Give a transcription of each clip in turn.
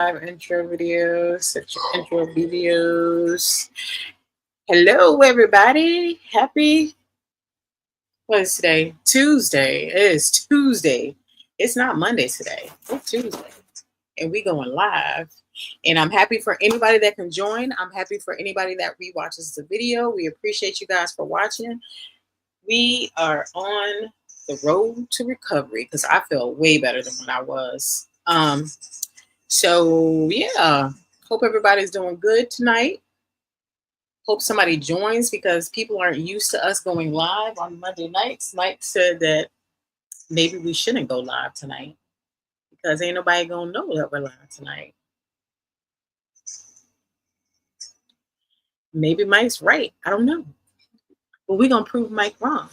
intro videos, such intro videos. Hello, everybody. Happy, what is today? Tuesday. It is Tuesday. It's not Monday today. It's Tuesday. And we going live. And I'm happy for anybody that can join. I'm happy for anybody that rewatches the video. We appreciate you guys for watching. We are on the road to recovery because I feel way better than when I was. So yeah, hope everybody's doing good tonight. Hope somebody joins because people aren't used to us going live on Monday nights. Mike said that maybe we shouldn't go live tonight because ain't nobody gonna know that we're live tonight. Maybe Mike's right. I don't know. But we're gonna prove Mike wrong.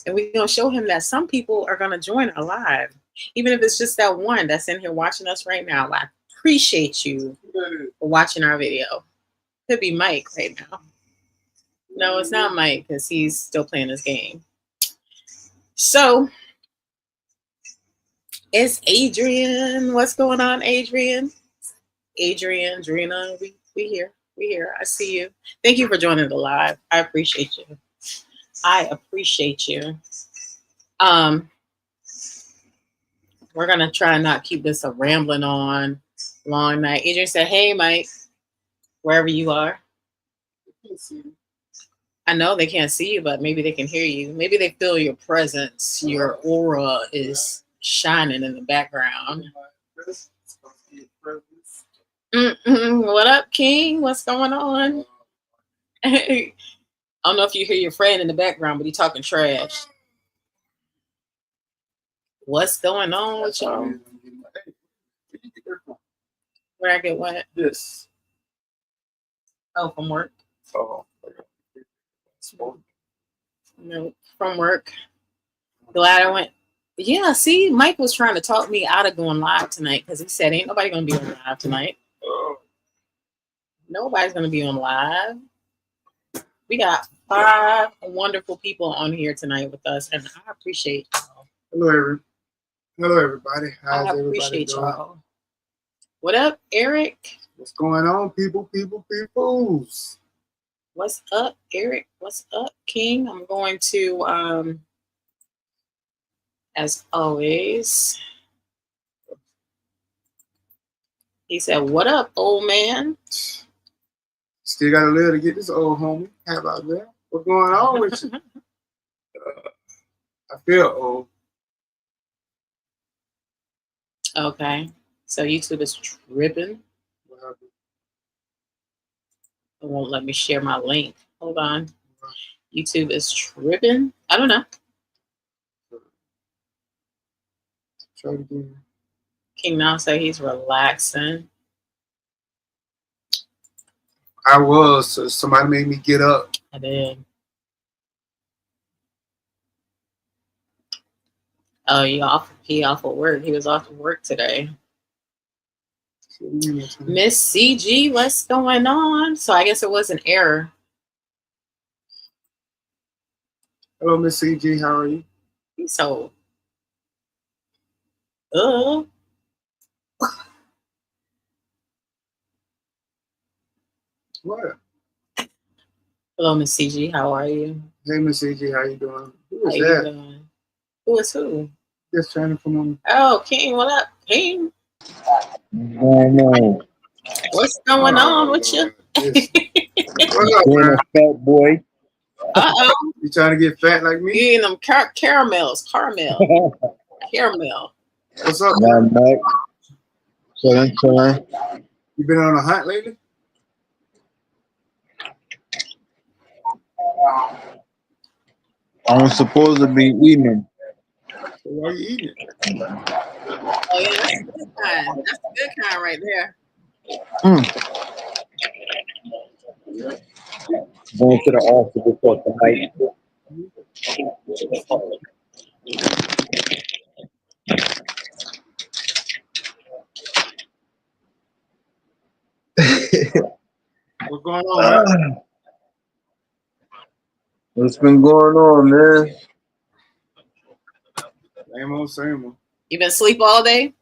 And we're gonna show him that some people are gonna join our live. Even if it's just that one that's in here watching us right now. I appreciate you for watching our video. Could be Mike right now. No, it's not Mike because he's still playing this game. So it's Adrian. What's going on, Adrian? Adrian, Drina, we here. We here. I see you. Thank you for joining the live. I appreciate you. I appreciate you. We're gonna try and not keep this a rambling on long night. Adrian said, "Hey, Mike, wherever you are." I know they can't see you, but maybe they can hear you. Maybe they feel your presence. Your aura is shining in the background. What up, King? What's going on? I don't know if you hear your friend in the background, but he's talking trash. What's going on with y'all? Where I get what? This. Oh, from work. Oh. No, from work. Glad I went. Yeah, see, Mike was trying to talk me out of going live tonight because he said ain't nobody gonna be on live tonight. Nobody's gonna be on live. We got 5 wonderful people on here tonight with us, and I appreciate y'all. Hello, everybody. How's I appreciate y'all. What up, Eric? What's going on, peoples? What's up, Eric? What's up, King? I'm going to, as always, he said, "What up, old man?" Still got to live to get this old homie. How about that? What's going on with you? I feel old. Okay, so YouTube is tripping. It won't let me share my link. Hold on. YouTube is tripping. I don't know. Try it again. King now say he's relaxing. I was. So somebody made me get up. I did. Oh, he off of work. He was off of work today. Miss CG, what's going on? So I guess it was an error. Hello, Miss CG. How are you? He's so. What? Hello, Miss CG. How are you? Hey, Miss CG. How you doing? Who is how that? You doing? Who is who? Just trying to come on. Oh, King. What up, King? No. What's going on with you? What's up, man? Fat boy. You trying to get fat like me? You eating them caramel. Caramel. What's up, man? Mike. Chilling. You been on a hunt lately? I'm supposed to be eating them. So why are you eating it? Oh yeah, that's a good kind. That's a good kind right there. Going to the office before tonight. What's going on, man? What's been going on, man? Same old. You been asleep all day?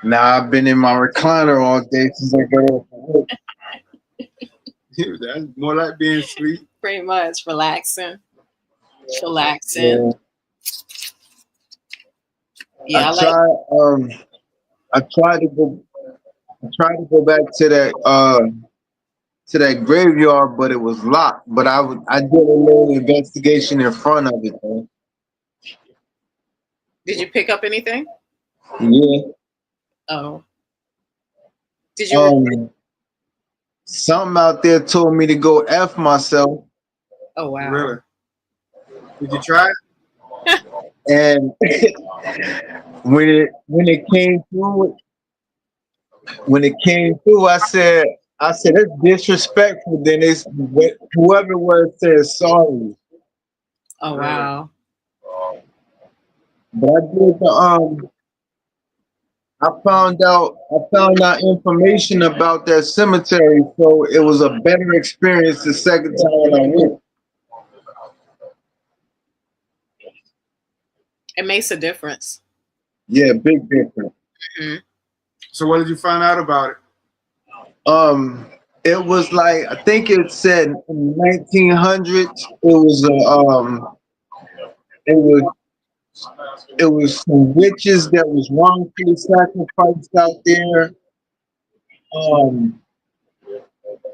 Nah, I've been in my recliner all day since I got off work. That's more like being asleep. Pretty much relaxing, chillaxing. Yeah. Yeah, I I like. tried I tried to go back to that graveyard, but it was locked. But I did a little investigation in front of it though. Did you pick up anything? Yeah. Oh, did you report? Um Something out there told me to go F myself. Oh wow. Really? Did you try it? And when it came through, I said it's disrespectful. Then whoever it was said sorry. Oh Really? wow. But I found out information about that cemetery, so it was a better experience the second time I went. It makes a difference. Yeah, big difference. Hmm. So what did you find out about it? Um, it was like I think it said in 1900s. It was it was some witches that was wrongfully sacrificed out there. Um,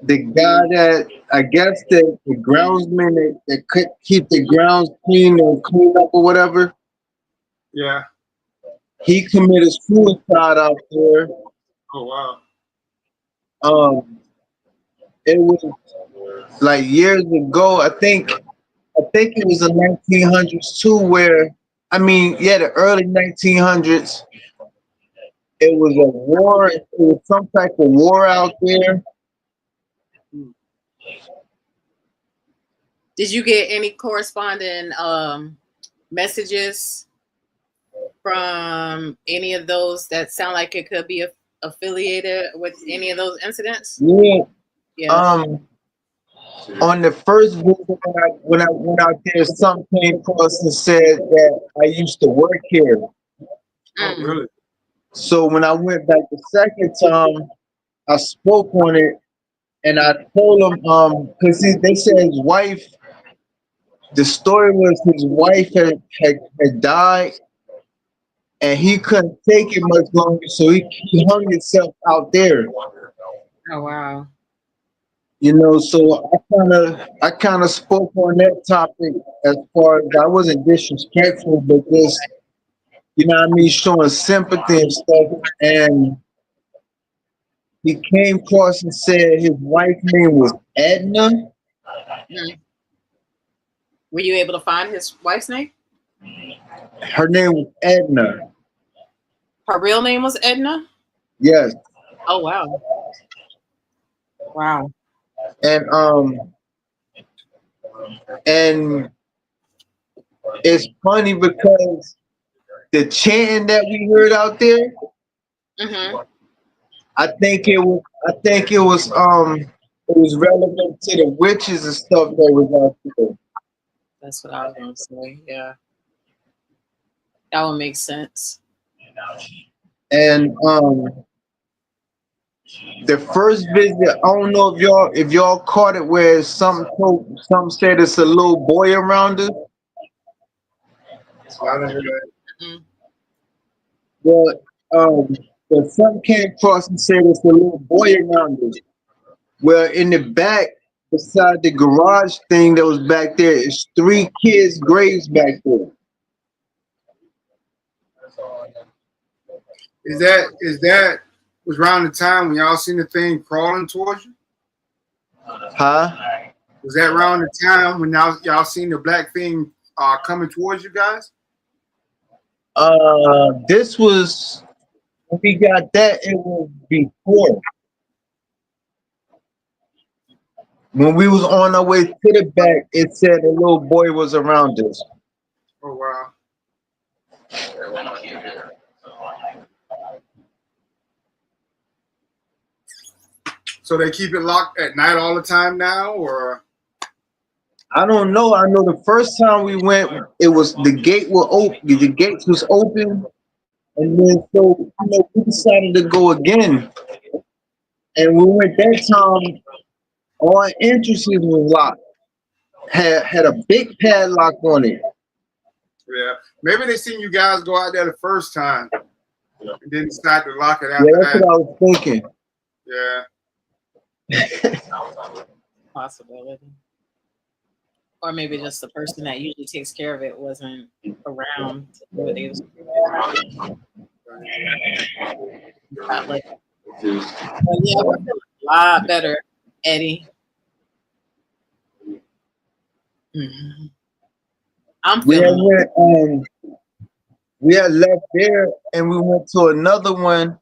the guy that I guess the groundsman that could keep the grounds clean or clean up or whatever, Yeah. he committed suicide out there. Oh wow. Um, it was like years ago. I think it was the 1900s too, where I mean, yeah, the early 1900s. It was a war. It was some type of war out there. Did you get any corresponding messages from any of those that sound like it could be affiliated with any of those incidents? Yeah. Yeah. On the first visit when I went out there, some came across and said that I used to work here. Oh Mm. really? So when I went back the second time, I spoke on it and I told him because they said his wife. The story was his wife had died and he couldn't take it much longer, so he hung himself out there. Oh wow. You know, so I kind of spoke on that topic as far as I wasn't disrespectful, but just you know what I mean, showing sympathy and stuff. And he came across and said his wife's name was Edna. Mm. Were you able to find his wife's name? Her name was Edna. Her real name was Edna. Yes, Oh wow. Wow. and and it's funny because the chanting that we heard out there, Hmm. I think it was relevant to the witches and stuff that was out there. That's what I was gonna say. Yeah, that would make sense. And the first visit, I don't know if y'all caught it where some said it's a little boy around us. So I didn't hear that. Mm. But but some came across and said it's a little boy around us. Well, in the back, beside the garage thing that was back there, is three kids' graves back there. Is that was around the time when y'all seen the thing crawling towards you? Huh? Was that around the time when y'all seen the black thing coming towards you guys? This was when we got that. It was before when we was on our way to the back. It said a little boy was around us. Oh wow. So they keep it locked at night all the time now, or I don't know. I know the first time we went, it was the gate was open. The gates was open, And then so we decided to go again. And we went that time, all entrances was locked. Had a big padlock on it. Yeah. Maybe they seen you guys go out there the first time and then decide to lock it Yeah, after that's that. what I was thinking. Yeah. Possibility. Or maybe just the person that usually takes care of it wasn't around to do what they was not like. But yeah, we're feeling a lot better, Eddie. Mhm. I'm We had feeling we had left there and we went to another one,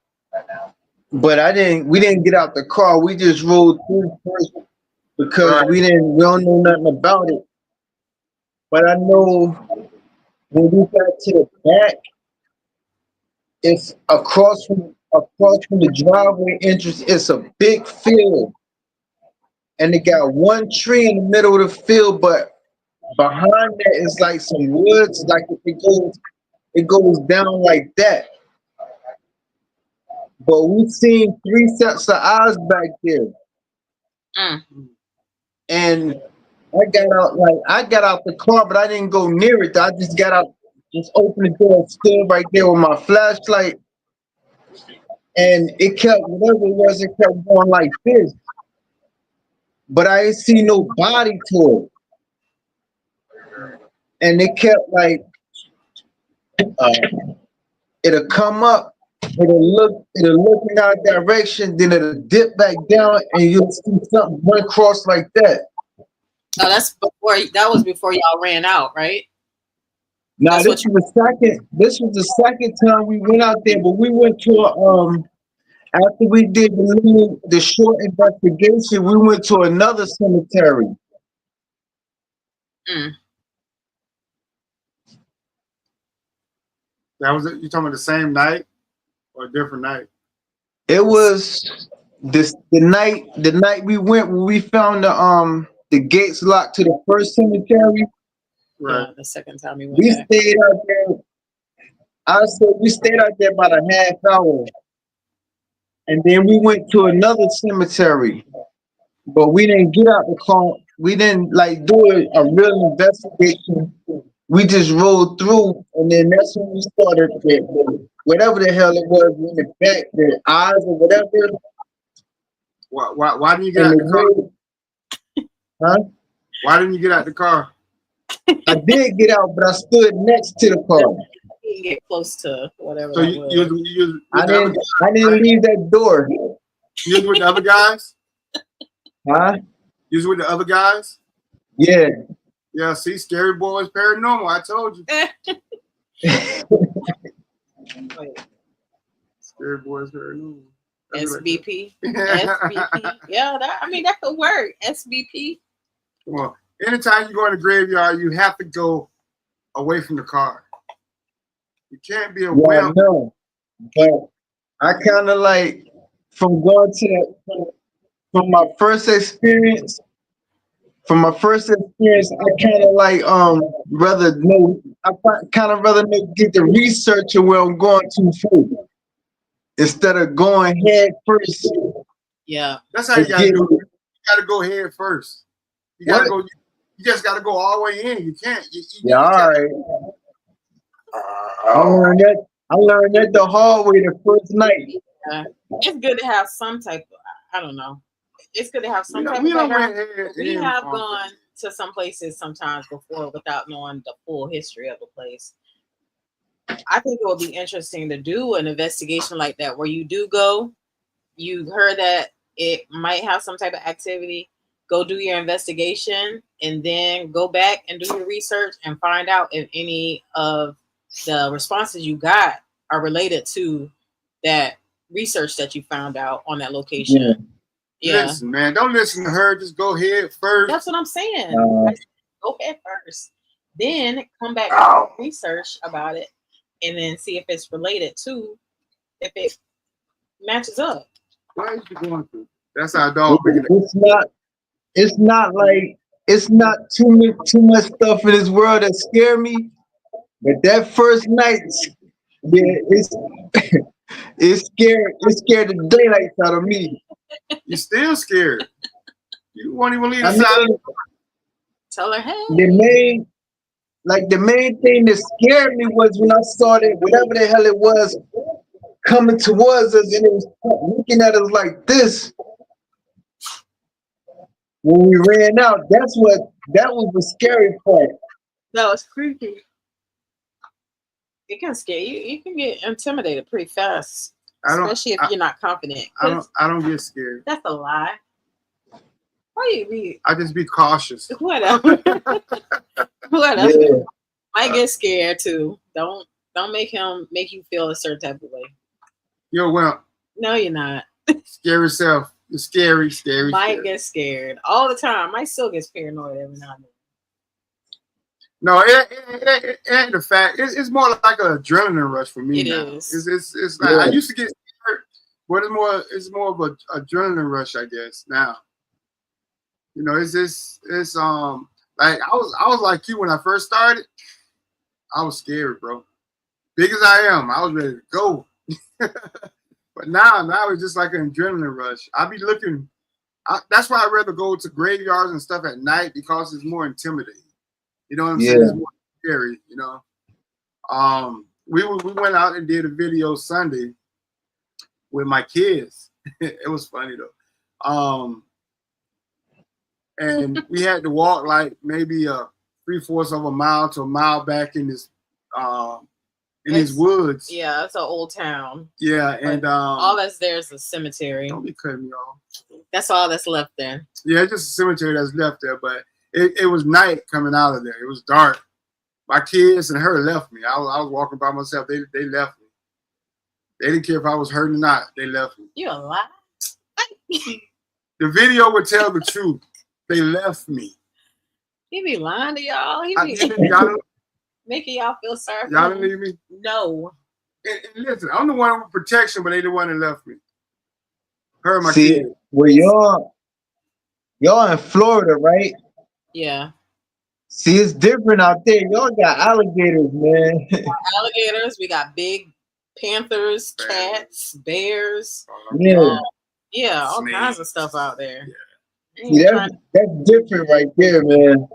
but we didn't get out the car. We just rode through first because Right. we don't know nothing about it. But I know when we got to the back, it's across from the driveway entrance. It's a big field, and it got one tree in the middle of the field, but behind that is like some woods, like it goes down like that. But we seen three sets of eyes back there, mm, and I got out the car, but I didn't go near it. I just got out, just opened the door, and stood right there with my flashlight, and it kept whatever it was, it kept going like this. But I didn't see no body to it, and it kept like uh, it'll come up, it'll look in our direction, then it'll dip back down, and you'll see something run across like that. oh, that was before y'all ran out, right? Now That's this what you was the second. This was the second time we went out there, but we went to after we did the short investigation, we went to another cemetery. mm. That was it. You talking about the same night or a different night? It was the night we went when we found the gates locked to the first cemetery. Right. Yeah, the second time we went We back. stayed out there. I said we stayed out there about a half hour, and then we went to another cemetery. But we didn't get out the car. We didn't like do a real investigation. We just rolled through, and then that's when we started whatever the hell it was in the back, the eyes or whatever, Why didn't you get and out the the car? way, huh? Why didn't you get out the car? I did get out, but I stood next to the car. We didn't get close to whatever So that you was. with I the other didn't. guys, I didn't right? leave that door, You was with the other guys? huh? You was with the other guys? Yeah. Yeah, see, Scary Boy is paranormal. I told you. Wait, Scary Boy is paranormal. That's what I SBP. said. SBP. Yeah, that could work. SBP. Come on. Anytime you go in the graveyard, you have to go away from the car. You can't be a Yeah, I well. know. But I kind of like from going from my first experience. From my first experience, I kind of like rather know. I kind of rather get the research of where I'm going to first instead of going head first. Yeah. That's how And you gotta do it. getting You gotta go head first. You gotta what? go. You just gotta go all the way in. You can't. Yeah, all can't. right. I learned that the hard way the first night. It's good to have some type of, I don't know. It's good to have some type We of don't background. went head We in have on gone to some places sometimes before without knowing the full history of the place. I think it would be interesting to do an investigation like that where you do go, you heard that it might have some type of activity, go do your investigation, and then go back and do your research and find out if any of the responses you got are related to that research that you found out on that location. Yeah. Yeah. Listen, man, don't listen to her. Just go ahead first. That's what I'm saying. Uh, I said, go ahead first. Then come back and do research about it and then see if it's related to, if it matches up. Why is you going through? That's our dog. it's not. It's not like it's not too much stuff in this world that scare me. But that first night Yeah, it scared the daylights out of me. You still scared. You won't even leave the I side. mean, Tell her, hey. the main thing that scared me was when I saw that whatever the hell it was coming towards us and it was looking at us like this. When we ran out, that was the scary part. That was creepy. It can scare you. You can get intimidated pretty fast, I don't. especially if you're not confident. I don't. I don't get scared. That's a lie. Why you be I just be cautious. whatever? Whatever. Yeah. Might get scared too. Don't make him make you feel a certain type of way. Yo, well, No, you're not. scary self. You're scary, scary. Might Scary. get scared all the time. Might still get paranoid every now and then. No, it ain't the fact. It's more like an adrenaline rush for me It now. is. It's like Yeah. I used to get scared, but it's more of a adrenaline rush, I guess. Now, you know, it's like I was like you when I first started. I was scared, bro. Big as I am, I was ready to go. But now it's just like an adrenaline rush. I be looking. That's why I'd rather go to graveyards and stuff at night because it's more intimidating. You know what I'm saying? It's more scary. You know. We went out and did a video Sunday with my kids. It was funny though. And we had to walk like maybe 3/4 of a mile to a mile back in this these woods. Yeah, it's an old town. Yeah, and all that's there is a cemetery. Don't be cutting me off. That's all that's left there. Yeah, it's just a cemetery that's left there, but it was night coming out of there. It was dark. My kids and her left me. I was walking by myself. They left me. They didn't care if I was hurt or not. They left me. You a lie? The video would tell the truth. They left me. He be lying to y'all. He be Y'all making y'all feel sorry. y'all didn't leave me? No. And listen, I'm the one with protection, but they the one that left me. Her and my See, kids. well, y'all in Florida, right? Yeah. See, it's different out there. Y'all got alligators, man. Alligators. We got big panthers, cats, bears. Yeah. Yeah, all Snakes. kinds of stuff out there. See, that's different right there, man.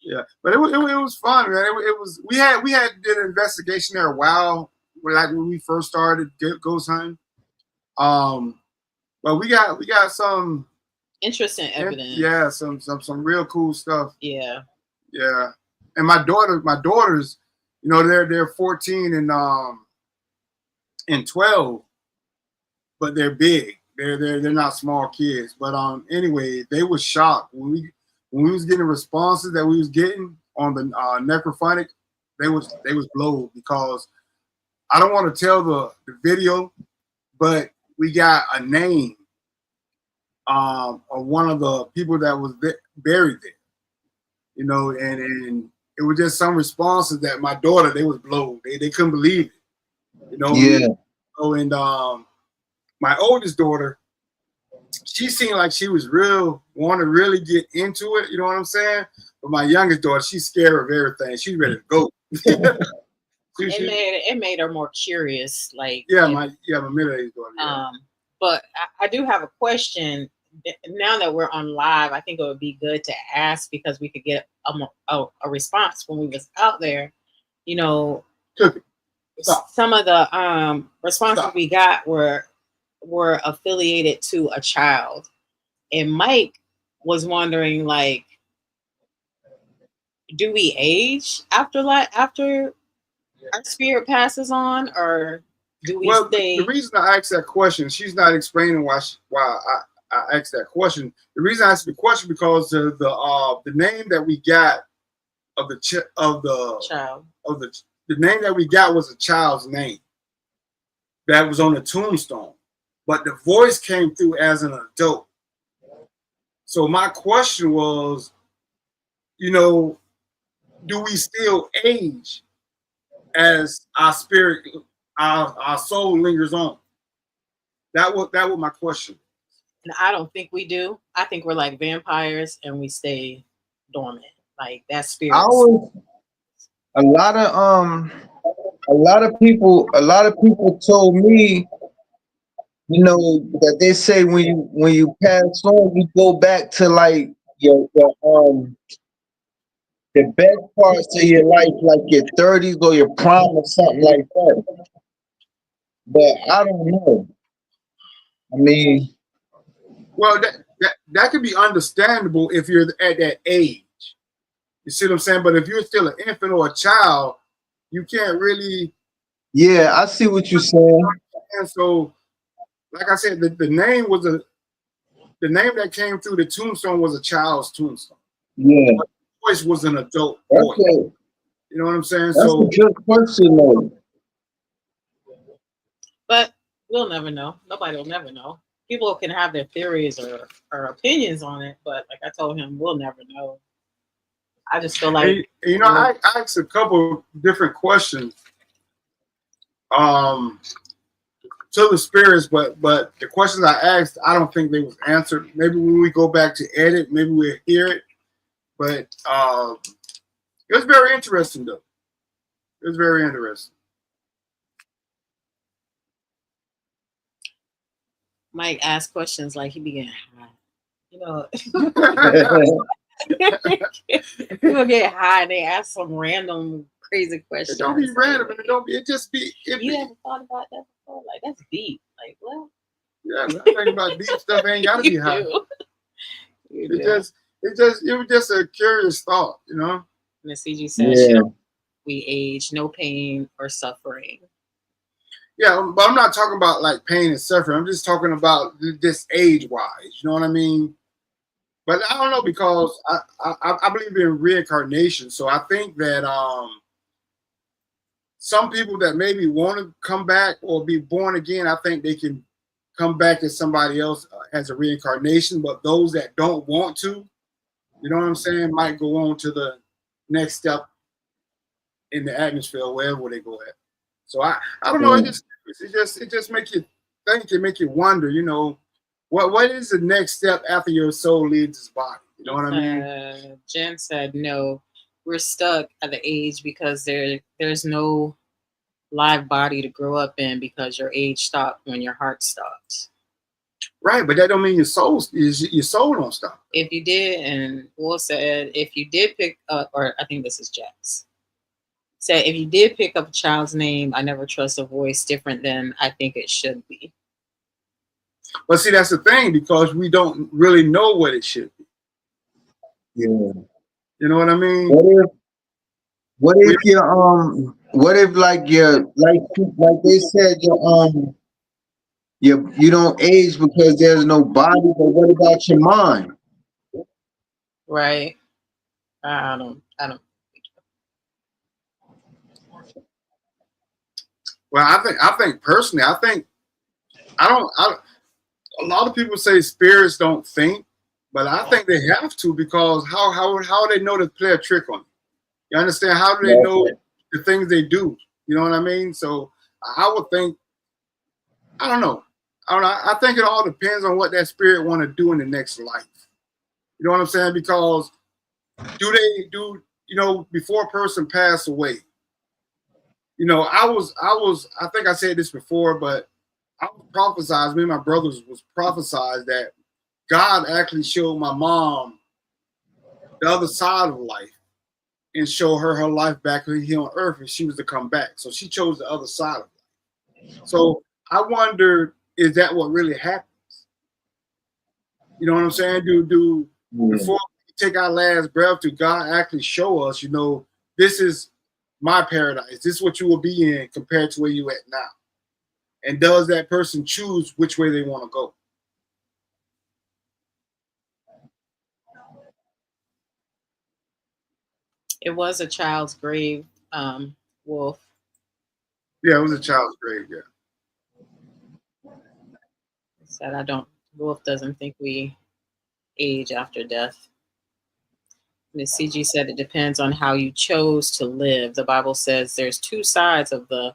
Yeah, but it was fun, man. It was we had did an investigation there a while, like when we first started ghost hunting. But we got some interesting evidence. Yeah, some real cool stuff. Yeah. Yeah, and my daughters, you know, they're 14 and 12, but they're big. They're not small kids. But anyway, they were shocked when we was getting responses that we was getting on the necrophonic. They was blown because I don't want to tell the video, but we got a name of one of the people that was buried there. You know, and it was just some responses that my daughter, they was blown. They couldn't believe it. You know. Yeah. Oh, and my oldest daughter, she seemed like she was want to really get into it. You know what I'm saying? But my youngest daughter, she's scared of everything. She's ready to go. It made her more curious. Like my middle-aged daughter. Yeah. But I do have a question. Now that we're on live, I think it would be good to ask because we could get a response when we was out there. You know, some of the responses we got were affiliated to a child, and Mike was wondering, like, do we age after our spirit passes on, or do we stay? The reason I asked that question, she's not explaining why I asked that question. The reason I asked the question because the name that we got of the child the name that we got was a child's name that was on the tombstone, but the voice came through as an adult. So my question was, you know, do we still age as our spirit, our soul lingers on? That was my question. And I don't think we do. I think we're like vampires and we stay dormant. Like that spirit. A lot of a lot of people told me, you know, that they say when you pass on, you go back to like your the best parts of your life, like your 30s or your prime or something like that. But I don't know. I mean, Well, that could be understandable if you're at that age. You see what I'm saying? But if you're still an infant or a child, you can't really. yeah, I see what you're saying. And so, like I said, the name was the name that came through the tombstone was a child's tombstone. Yeah, But the voice was an adult that's voice. a You know what I'm saying? that's a So good question, though. But we'll never know. Nobody will never know. People can have their theories or opinions on it, but like I told him, we'll never know. I just feel like you know, I asked a couple different questions um to the spirits, but the questions I asked, I don't think they was answered. Maybe when we go back to edit, maybe we'll hear it. But it was very interesting, though. It was very interesting. Mike asked questions like he began high. You know, people get high and they ask some random crazy questions. It don't be random, and it don't be. It just be. You ever thought about that before? Like that's deep. Like what? Yeah, I think about deep stuff. Ain't gotta be high. It It was just a curious thought, you know. And the CG says, Yeah, we age, no pain or suffering. Yeah, but I'm not talking about like pain and suffering. I'm just talking about this age wise. You know what I mean? But I don't know because I believe in reincarnation. So I think that some people that maybe want to come back or be born again, I think they can come back as somebody else as a reincarnation. But those that don't want to, you know what I'm saying, might go on to the next step in the atmosphere, wherever they go at. So I don't know. yeah. It just makes you think. It make you wonder. You know, what is the next step after your soul leaves this body? You know what I mean? Jen said, no, we're stuck at the age because there's no live body to grow up in because your age stopped when your heart stopped. Right, but that don't mean your soul don't stop. If you did, and Will said, if you did pick up, or I think this is Jax, said, if you did pick up a child's name, I never trust a voice different than I think it should be. But see, that's the thing because we don't really know what it should be. Yeah. You know what I mean? What if your what if like your like they said you don't age because there's no body, but what about your mind? Right. I don't. Well, I think personally, I don't. A lot of people say spirits don't think, but I think they have to because how they know to play a trick on you? You understand? How do they know the things they do? You know what I mean? So I would think, I don't know. I think it all depends on what that spirit want to do in the next life. You know what I'm saying? Because you know, before a person passed away, you know, I think I said this before, but I was prophesied, me and my brothers was prophesied that God actually showed my mom the other side of life and show her life back here on earth if she was to come back. So she chose the other side of life. So I wonder, is that what really happens? You know what I'm saying? Before we take our last breath, do God actually show us, you know, this is my paradise. This is what you will be in compared to where you at now. And does that person choose which way they want to go? It was a child's grave, Wolf. Yeah, it was a child's grave, yeah. Said Wolf doesn't think we age after death. Ms. CG said it depends on how you chose to live. The Bible says there's two sides of the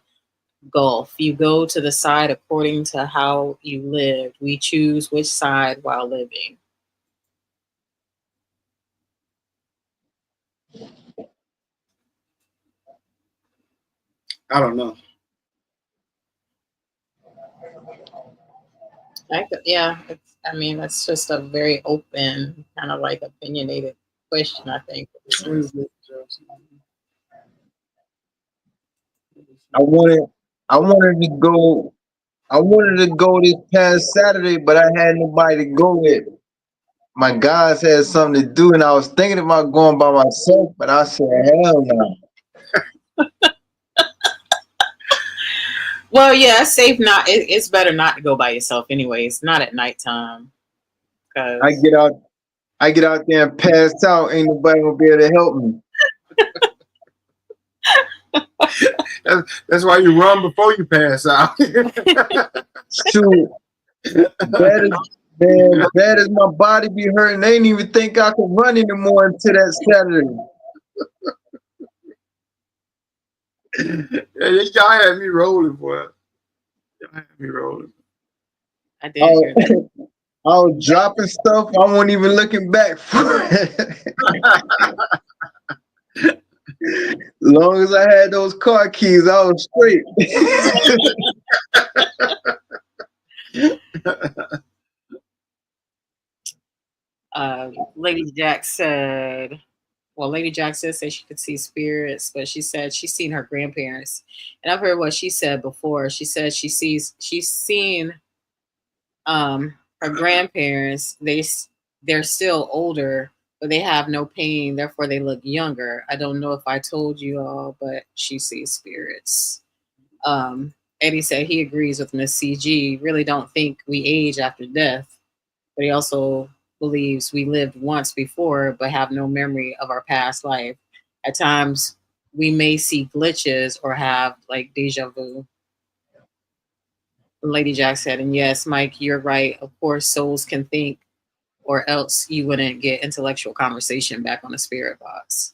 gulf. You go to the side according to how you lived. We choose which side while living. I don't know. Yeah, I mean, that's just a very open, kind of like opinionated question, I think. I wanted, I wanted to go. I wanted to go this past Saturday, but I had nobody to go with. My guys had something to do, and I was thinking about going by myself, but I said, hell no. Well, yeah, it's safe not. It's better not to go by yourself, anyways. Not at nighttime, I because get out, I get out there and pass out. Ain't nobody gonna be able to help me. That's why you run before you pass out. Shoot, bad as bad as my body be hurting, they didn't even think I could run anymore until that Saturday. Yeah, y'all had me rolling, boy. Y'all had me rolling. I did hear that. I was dropping stuff. I wasn't even looking back for it. Long as I had those car keys, I was straight. Lady Jack said, well, Lady Jack said she could see spirits, but she said she's seen her grandparents. And I've heard what she said before. She said she's seen her grandparents. They're still older, but they have no pain, therefore they look younger. I don't know if I told you all, but she sees spirits. Eddie said he agrees with Miss CG. Really don't think we age after death, but he also believes we lived once before but have no memory of our past life. At times, we may see glitches or have like deja vu. Lady Jack said, and yes, Mike, you're right. Of course, souls can think, or else you wouldn't get intellectual conversation back on the spirit box.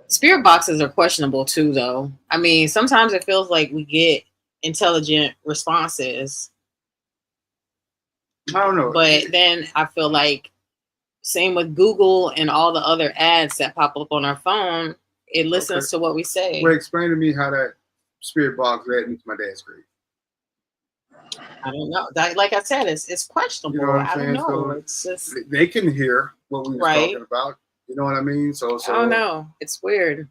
Spirit boxes are questionable too, though. I mean, sometimes it feels like we get intelligent responses, I don't know. but then I feel like same with Google and all the other ads that pop up on our phone. It listens to what we say. Well, explain to me how that spirit box led me to my dad's grave. I don't know. Like I said, it's questionable. You know what I'm I don't saying? know. So it's just they can hear what we were right. talking about. You know what I mean? So I don't know. It's weird.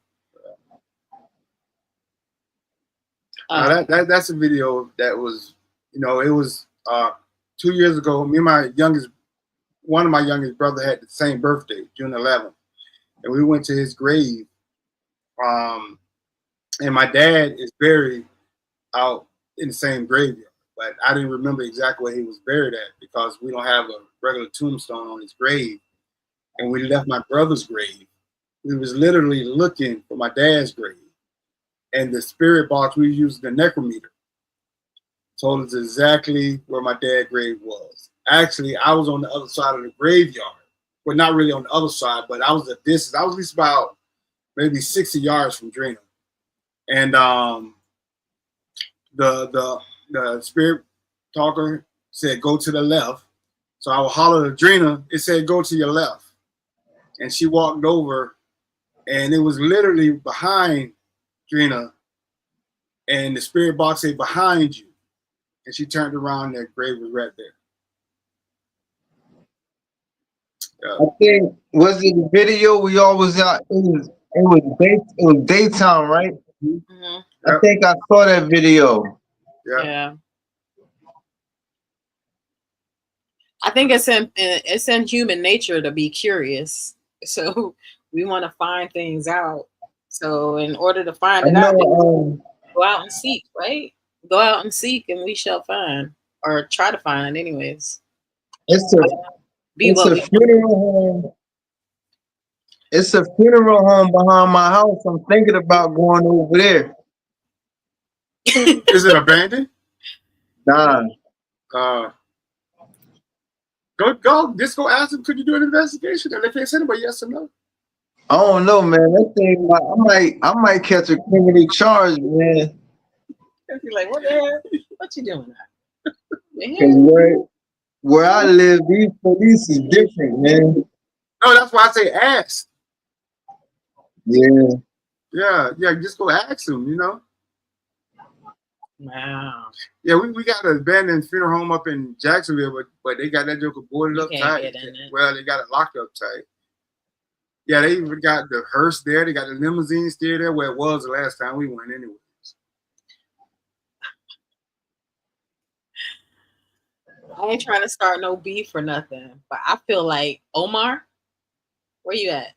That's a video that was, you know, it was 2 years ago. Me and one of my youngest brother had the same birthday, June 11th, and we went to his grave. And my dad is buried out in the same graveyard, but I didn't remember exactly where he was buried at because we don't have a regular tombstone on his grave. And we left my brother's grave. We was literally looking for my dad's grave. And the spirit box, we used the necrometer, told us exactly where my dad's grave was. Actually, I was on the other side of the graveyard. Well, not really on the other side, but I was at distance. I was at least about maybe 60 yards from Drina. And the spirit talker said, go to the left. So I would holler to Drina. It said, go to your left. And she walked over, and it was literally behind Drina. And the spirit box said, behind you. And she turned around, and that grave was right there. I think, was it the video we all was out? It was daytime, right? Mm-hmm. I think I saw that video. Yeah. I think it's in human nature to be curious. So we want to find things out. So in order to find it out, go out and seek, right? Go out and seek, and we shall find, or try to find, anyways. It's a funeral home. It's a funeral home behind my house. I'm thinking about going over there. Is it abandoned? Nah. Go. Just go ask them. Could you do an investigation? And if they say anybody yes or no. I don't know, man. That thing, I might catch a criminal charge, man. You're like, what the hell? What you doing? Because where I live, these police is different, man. No, that's why I say ask. Yeah. Yeah. Just go ask them. You know. Wow. Yeah, we got an abandoned funeral home up in Jacksonville, but they got that joker boarded You up can't tight. get in it. Well, they got it locked up tight. Yeah, they even got the hearse there. They got the limousine still there where it was the last time we went anyways. I ain't trying to start no beef or nothing, but I feel like Omar, where you at?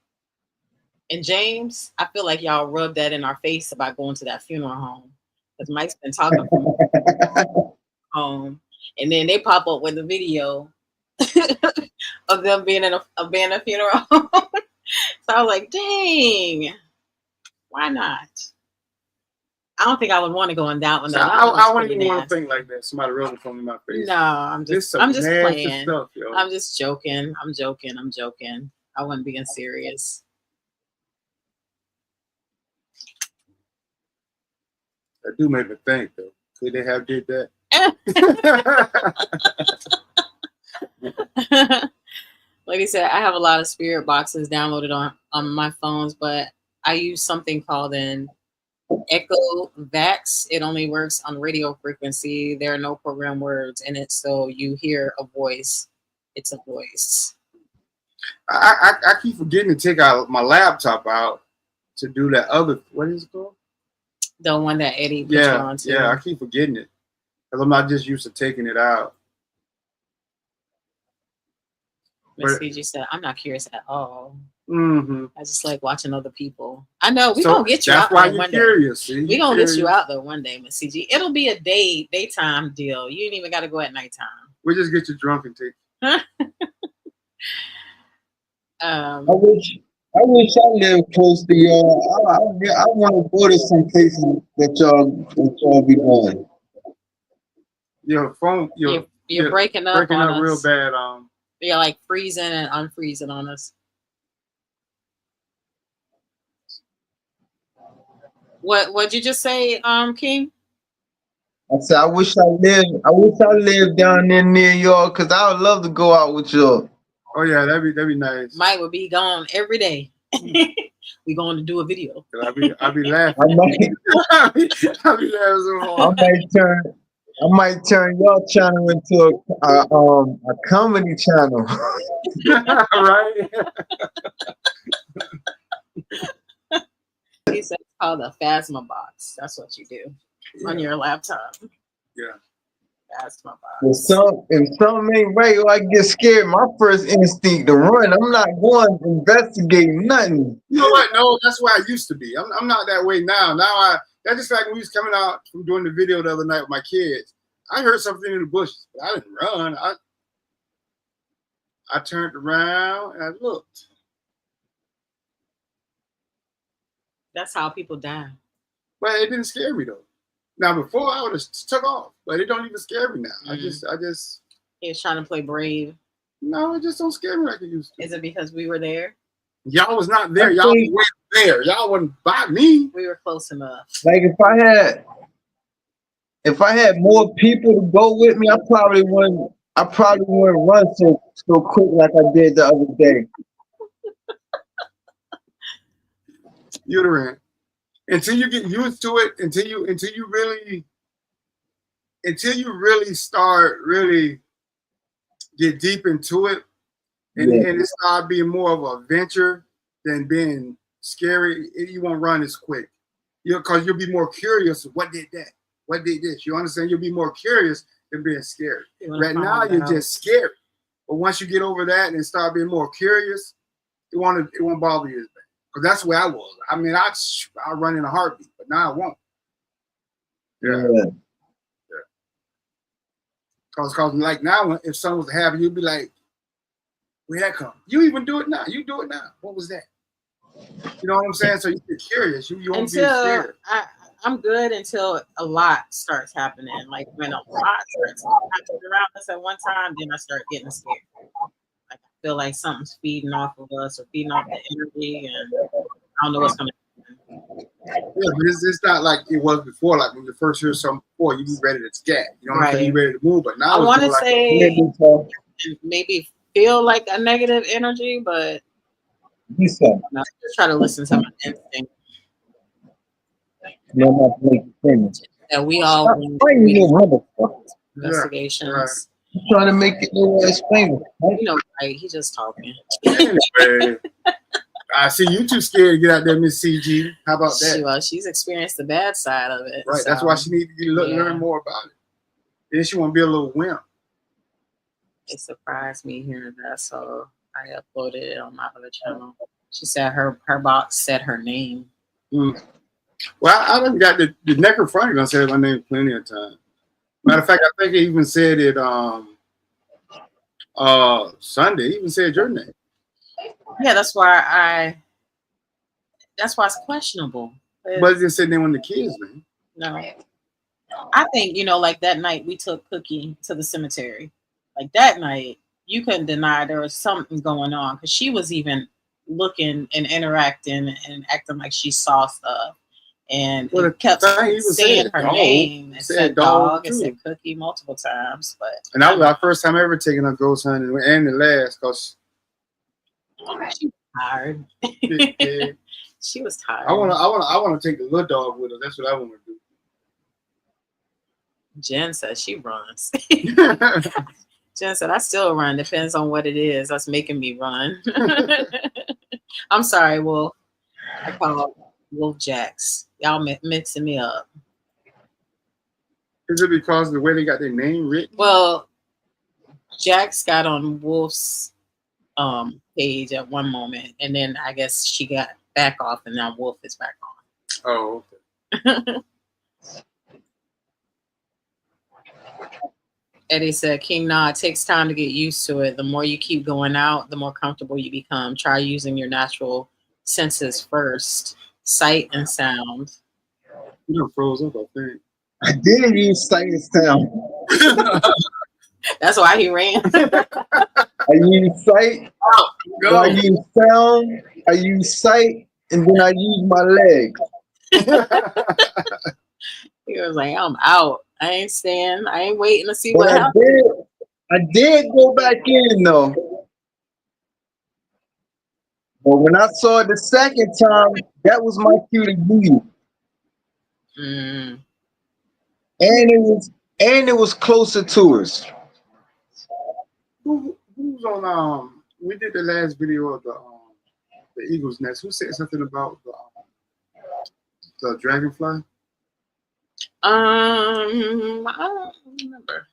And James, I feel like y'all rubbed that in our face about going to that funeral home. Because Mike's been talking from home. And then they pop up with a video of them being in a abandoned funeral home. So I was like, dang, why not? I don't think I would want to go on that one though. So That I one wouldn't even want to nasty. think like that. Somebody rubbing something in my face. No, I'm just nasty playing. Stuff, yo. I'm just joking. I'm joking. I wasn't being serious. That do make me think though. Could they have did that? Like I said, I have a lot of spirit boxes downloaded on my phones, but I use something called an Echo Vax. It only works on radio frequency. There are no program words in it, so you hear a voice. It's a voice. I keep forgetting to take out my laptop out to do that other. What is it called? The one that Eddie put you on to. Yeah, I keep forgetting it because I'm not just used to taking it out. Miss Fiji said, "I'm not curious at all. Mm-hmm. I just like watching other people. I know we're gonna get you out. That's why you're curious. We're gonna get you out though one day, Miss CG. It'll be a daytime deal. You ain't even got to go at nighttime. We'll just get you drunk and take. I wish I lived close to y'all. I want to go to some places that y'all be going. Your phone, you're breaking up real bad. You're like freezing and unfreezing on us. What'd you just say, King? I said I wish I lived down there near y'all because I would love to go out with y'all. Oh yeah, that'd be nice. Mike would be gone every day. We going to do a video. I'll be laughing. I'll be laughing so hard. I might turn y'all channel into a comedy channel. Right? He said it's called a Phasma box. That's what you do on your laptop. Yeah. Phasma box. If something ain't right or I get scared, my first instinct to run. I'm not going to investigate nothing. You know what? No, that's where I used to be. I'm not that way now. That's just like when we was coming out from doing the video the other night with my kids. I heard something in the bushes, but I didn't run. I turned around and I looked. That's how people die. But it didn't scare me though. Now before I would have took off, but it don't even scare me now. Mm-hmm. I just. He was trying to play brave. No, it just don't scare me like it used to. Is it because we were there? Y'all was not there. Y'all was way there. Y'all wasn't by me. We were close enough. Like if I had more people to go with me, I probably wouldn't run so quick like I did the other day. You'd have ran. Until you get used to it, until you really start get deep into it, and it start being more of an adventure than being scary, you won't run as quick. Because you'll be more curious. What did that? What did this? You understand? You'll be more curious than being scared. Right now, you're just scared. But once you get over that and start being more curious, it won't bother you as bad. Because that's where I was. I mean, I run in a heartbeat, but now I won't. Yeah. Because like now, if someone was to have you'd be like, where'd that come? You even do it now. You do it now. What was that? You know what I'm saying? So you get curious. You won't be scared. I'm good until a lot starts happening. Like when a lot starts happening around us at one time, then I start getting scared. Like I feel like something's feeding off of us or feeding off the energy, and I don't know what's gonna happen. Yeah, but it's not like it was before. Like when you first hear something before, you be ready to scat. You know what I'm saying? You ready to move. But now I want to say maybe feel like a negative energy, but I just try to listen to my instinct. No, not make things. that we all Stop win fighting me, motherfucker. investigations. I'm trying to make it a little less famous. Right? You know, right? He just talking. Anyway, I see you too scared to get out there, Miss CG. How about that? Well, she's experienced the bad side of it. Right. So, That's why she needs to yeah. learn more about it. Then she want to be a little wimp. It surprised me hearing that, so I uploaded it on my other channel. She said her box said her name. Mm. Well, I done got the necrophronic gonna say my name plenty of times. Matter of fact, I think it even said it Sunday. It even said your name. Yeah, that's why it's questionable. But it just said they want the kids, man. No. I think, like that night we took Cookie to the cemetery. Like that night, you couldn't deny there was something going on because she was even looking and interacting and acting like she saw stuff. And Well, it kept saying her name. It said dog. It said Cookie multiple times. And that was our first time ever taking a ghost hunting, and the last, because she was tired. yeah. She was tired. I want to take the little dog with her. That's what I want to do. Jen says she runs. Jen said, I still run. Depends on what it is. That's making me run. I'm sorry, Wolf. I call Wolf Jacks. Y'all mixing me up. Is it because of the way they got their name written? Well, Jax got on Wolf's page at one moment, and then I guess she got back off, and now Wolf is back on. Oh, okay. Eddie said, King Nah, it takes time to get used to it. The more you keep going out, the more comfortable you become. Try using your natural senses first. Sight and sound. You done froze up, I think. I did use sight and sound. That's why he ran. I use sight. Go. I use sound. I use sight, and then I use my legs. He was like, I'm out. I ain't staying. I ain't waiting to see But what happens. I did go back in though. But when I saw it the second time, that was my cue to leave. Mm. And it was closer to us. Who's on? We did the last video of the Eagle's Nest. Who said something about the dragonfly? I don't remember.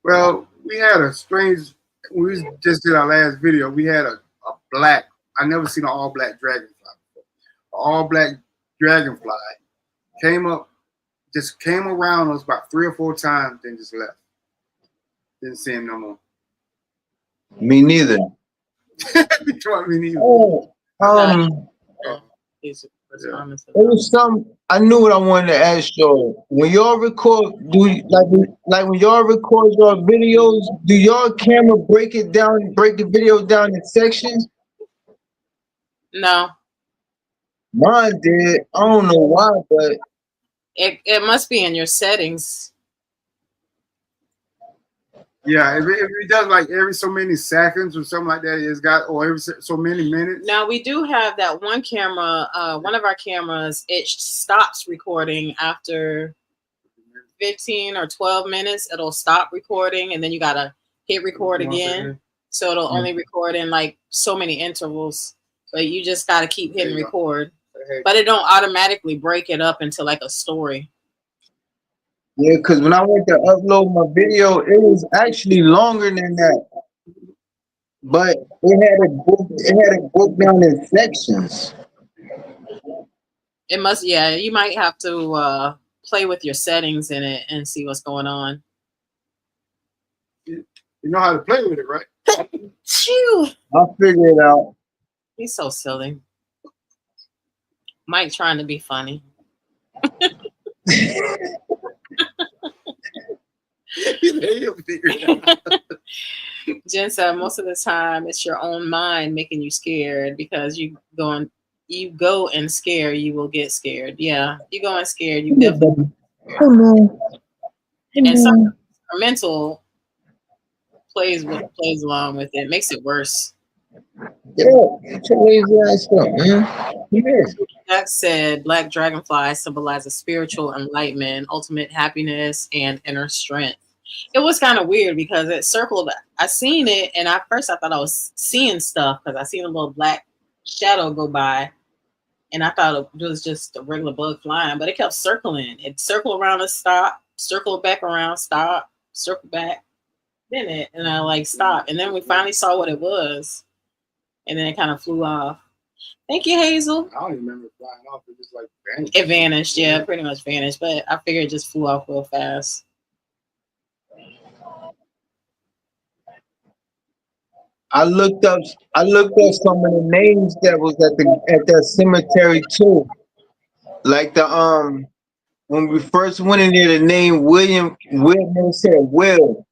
Well, we had a strange. We just did our last video. We had a black. I never seen an all black dragonfly before. All black dragonfly came around us about 3 or 4 times, then just left. Didn't see him no more. Me neither. Me neither. Oh, It was some. I knew what I wanted to ask y'all. When y'all record, like when y'all record your videos, do y'all camera break the video down in sections? No. Mine did. I don't know why, but it must be in your settings. Yeah, if it does like every so many seconds or something like that, it's got, or every so many minutes. Now we do have that one camera, one of our cameras, it stops recording after 15 or 12 minutes. It'll stop recording and then you gotta hit record again. So it'll only record in like so many intervals, but you just gotta keep hitting record. But it don't automatically break it up into like a story. Yeah, because when I went to upload my video, it was actually longer than that. But it had it broke down in sections. It must, yeah, you might have to play with your settings in it and see what's going on. You know how to play with it, right? Phew. I'll figure it out. He's so silly. Mike trying to be funny. Jen said most of the time it's your own mind making you scared because you go and scare, you will get scared. Yeah, you go and scared, you definitely. And some mental plays along with it, makes it worse. Yeah, get your lazy ass up, man. Yeah. Jack said black dragonfly symbolizes spiritual enlightenment, ultimate happiness, and inner strength. It was kind of weird because it circled. I seen it, and at first I thought I was seeing stuff because I seen a little black shadow go by, and I thought it was just a regular bug flying, but it kept circling. It circled around and stop, circled back around, stop, circle back, then it, and I like stopped, and then we finally saw what it was, and then it kind of flew off. Thank you, Hazel. I don't even remember it flying off. It just like vanished. It vanished, yeah, pretty much vanished, but I figured it just flew off real fast. I looked up some of the names that was at that cemetery too. Like the when we first went in there, the name William they said Will.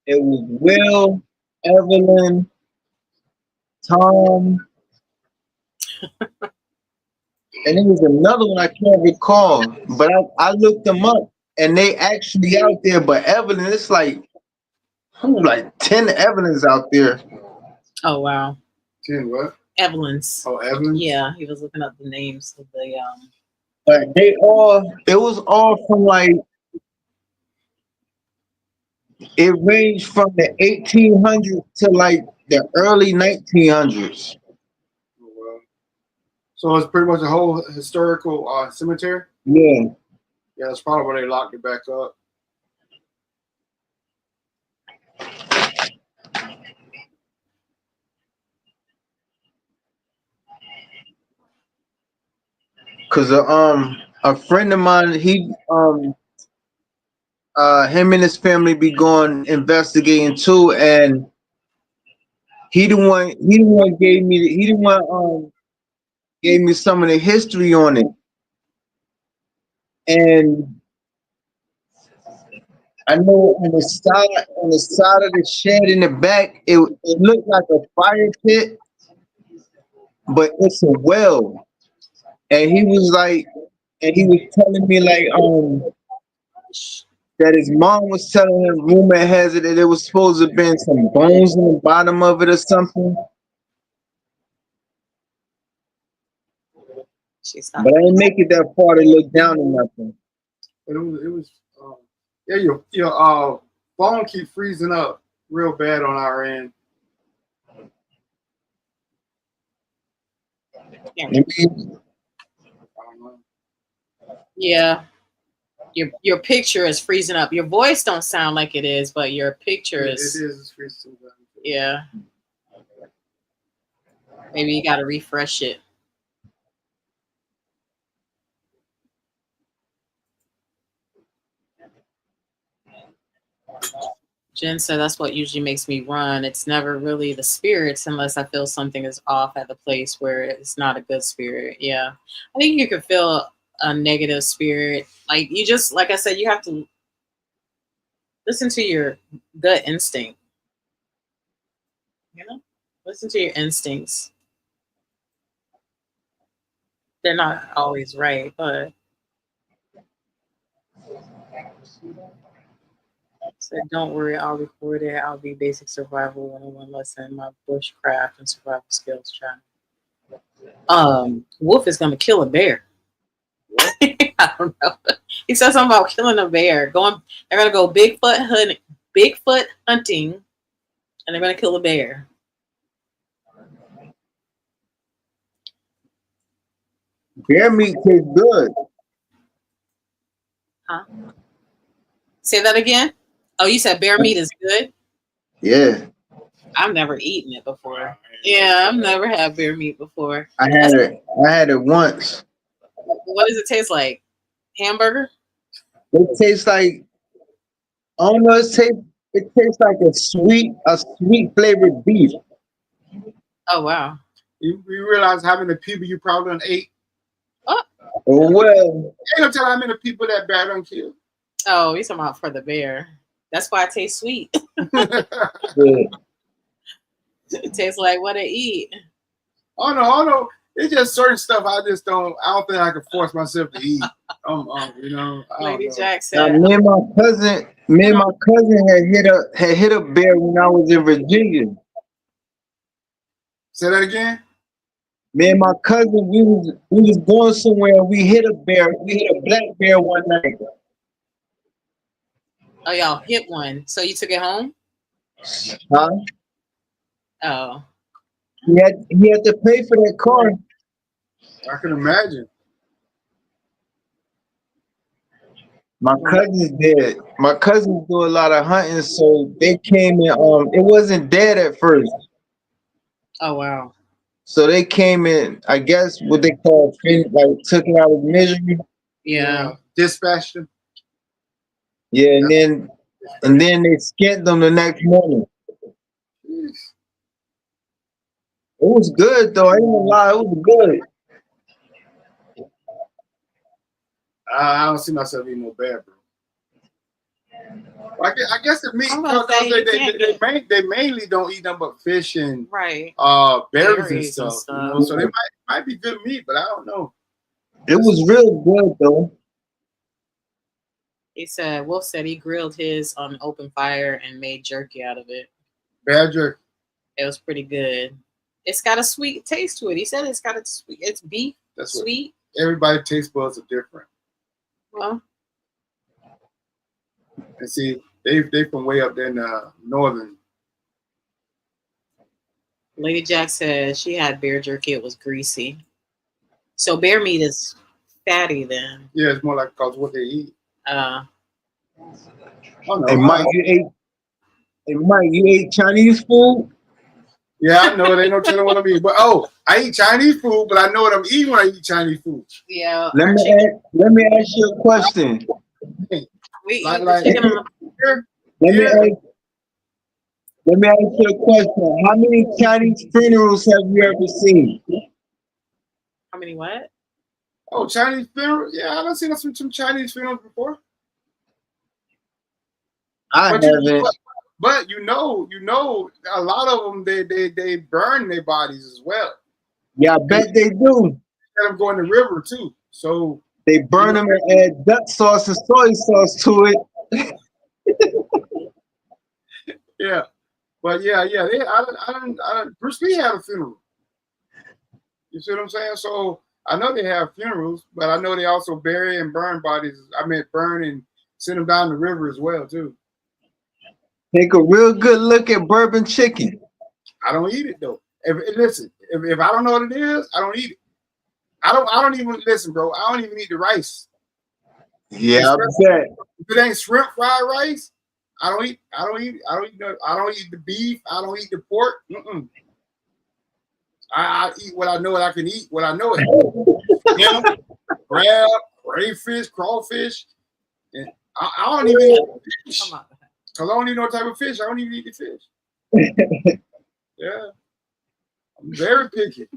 It was Will, Evelyn, Tom, and it was another one I can't recall. But I looked them up and they actually out there. But Evelyn, it's like 10 Evelyns out there. Oh wow, 10 what? Evelyn's. Oh, Evelyn? Yeah, he was looking up the names of the But it was all from like, it ranged from the 1800s to like the early 1900s. Oh, well. So it's pretty much a whole historical cemetery? Yeah. Yeah, that's probably where they locked it back up. Cause a friend of mine, him and his family be going investigating too, and he the one gave me some of the history on it. And I know on the side of the shed in the back, it looked like a fire pit, but it's a well. And he was like, and he was telling me like that his mom was telling him, rumor has it that there was supposed to have been some bones in the bottom of it or something. But I didn't make it that far to look down or nothing. But it was yeah, your phone keep freezing up real bad on our end. Yeah. Yeah. Your picture is freezing up. Your voice don't sound like it is, but your picture is. It is freezing up. Yeah. Maybe you got to refresh it. Jen said that's what usually makes me run. It's never really the spirits unless I feel something is off at the place where it's not a good spirit. Yeah. I think you can feel a negative spirit. Like you just, like I said, you have to listen to your gut instinct. You know? Listen to your instincts. They're not always right, but said, don't worry, I'll record it. I'll be basic survival 101 lesson, my bushcraft and survival skills channel. Wolf is gonna kill a bear. I don't know. He said something about killing a bear. They're gonna go Bigfoot hunting, and they're gonna kill a bear. Bear meat tastes good. Huh? Say that again. Oh, you said bear meat is good? Yeah. I've never eaten it before. Yeah, I've never had bear meat before. I had it once. What does it taste like? Hamburger? It tastes like, I don't know, it tastes like a sweet flavored beef. Oh wow. You realize how many people you probably done ate? Oh. Well, ain't gonna tell how many people that bear done killed. Oh, you're talking about for the bear. That's why it tastes sweet. Yeah. It tastes like what I eat. Oh no. It's just certain stuff I don't think I can force myself to eat. Lady Jack said. Now, me and my cousin had hit a bear when I was in Virginia. Say that again. Me and my cousin, we was going somewhere. We hit a bear. We hit a black bear one night. Oh, y'all hit one. So you took it home? Huh? Oh. He had to pay for that car. I can imagine. My cousins did. My cousins do a lot of hunting, so they came in. It wasn't dead at first, Oh wow. so they came in. I guess what they call like took it out of misery. Yeah. Dispatched him. Yeah, and then they skinned them the next morning. Jeez. It was good though. I ain't gonna lie, it was good. I don't see myself eating no bear, bro. I guess the meat I'm gonna say you can't get- they mainly don't eat nothing but fish and Right. berries and Berries and stuff. You know? stuff. So they might be good meat, but I don't know. It was real good though. He said Wolf said he grilled his on open fire and made jerky out of it. Bear jerky. It was pretty good. It's got a sweet taste to it. He said it's got a sweet. It's beef. That's sweet. Everybody's taste buds are different. Well, and see, they from way up there in the northern. Lady Jack said she had bear jerky. It was greasy. So bear meat is fatty then. Yeah, it's more like cause what they eat. Oh no. Hey Mike, you ate Chinese food? Yeah, I know. They don't tell me what I'm eating. But I eat Chinese food, but I know what I'm eating when I eat Chinese food. Yeah. Let me ask you a question. We eat let me ask you a question. How many Chinese funerals have you ever seen? How many what? Oh, Chinese funeral? Yeah, I've seen some Chinese funerals before. I haven't. But you know, a lot of them they burn their bodies as well. Yeah, I bet they do. Let them go in the river too. So they burn them and add duck sauce and soy sauce to it. Yeah, but yeah. I don't. Bruce Lee had a funeral. You see what I'm saying? So I know they have funerals, but I know they also bury and burn bodies. I mean, burn and send them down the river as well too. Take a real good look at bourbon chicken. I don't eat it though. If I don't know what it is, I don't eat it. I don't even listen, bro. I don't even eat the rice. Yeah, I bet. If it ain't shrimp fried rice, I don't eat the beef. I don't eat the pork. I eat what I know I can eat. What I know it. Crab, crayfish, crawfish. And I don't even eat fish. Because I don't even know what type of fish. I don't even eat the fish. Yeah. I'm very picky.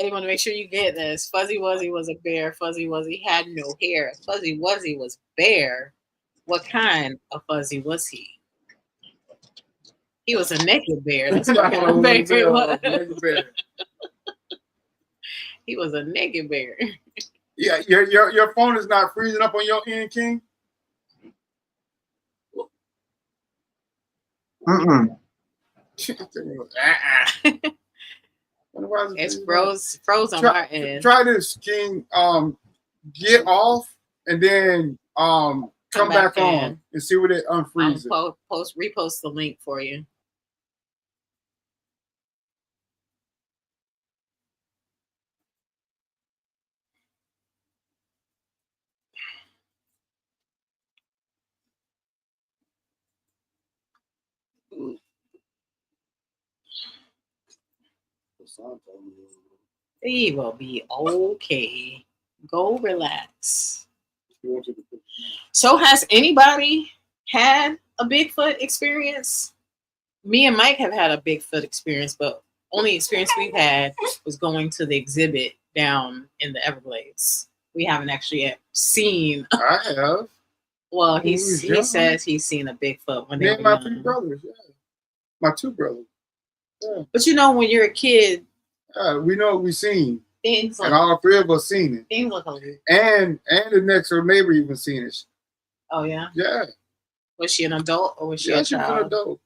I want to make sure you get this. Fuzzy Wuzzy was a bear. Fuzzy Wuzzy had no hair. Fuzzy Wuzzy was bare. What kind of fuzzy was he? He was a naked bear. That's what kind of bear he was. He was a naked bear. Yeah, your phone is not freezing up on your end, King? It's froze on our end. Try this, King. Get off and then come back on and see what it unfreezes. Repost the link for you. He will be okay. Go relax. So has anybody had a Bigfoot experience? Me and Mike have had a Bigfoot experience, but only experience we've had was going to the exhibit down in the Everglades. We haven't actually seen. I have. Well, he says he's seen a Bigfoot when they were my young. 3 brothers. Yeah. My 2 brothers. Yeah. But you know, when you're a kid, we know what we've seen. Things and all 3 of us seen it. Things look like and the next door neighbor even seen it. Oh yeah. Yeah. Was she an adult or was she a child? She was an adult.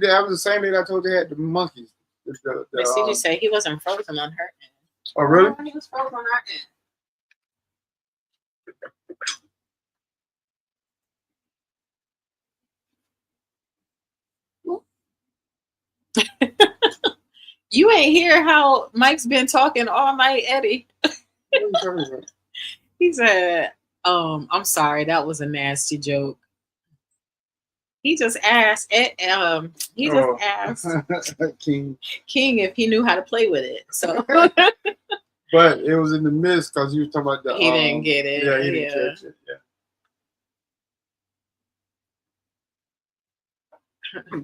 That was the same day that I told you had the monkeys. Miss CG said he wasn't frozen on her end. Oh, really? He was frozen on our end. You ain't hear how Mike's been talking all night, Eddie. He said, I'm sorry, that was a nasty joke. He just asked King if he knew how to play with it. So but it was in the midst because you were talking about the he didn't get it. Yeah, he didn't catch it. Yeah.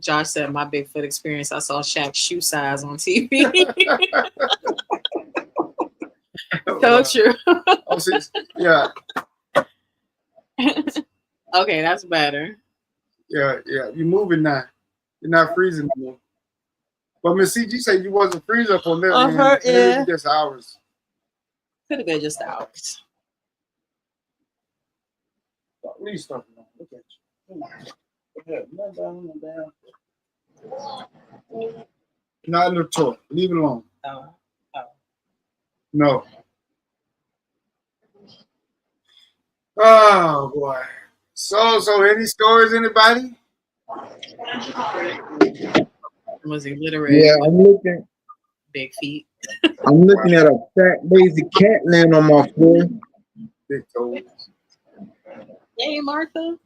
Josh said, my Bigfoot experience, I saw Shaq's shoe size on TV. So true. Yeah. Okay, that's better. Yeah. You're moving now. You're not freezing anymore. But Miss CG said you wasn't freezing up on there. Yeah. Just hours. Could have been just hours. What are you talking about? Look at you. Not in the talk. Leave it alone. Oh. No. Oh boy. So any stories, anybody? Was he literally? Yeah, I'm looking. Big feet. I'm looking at a fat lazy cat laying on my floor. Big toes. Hey, Martha.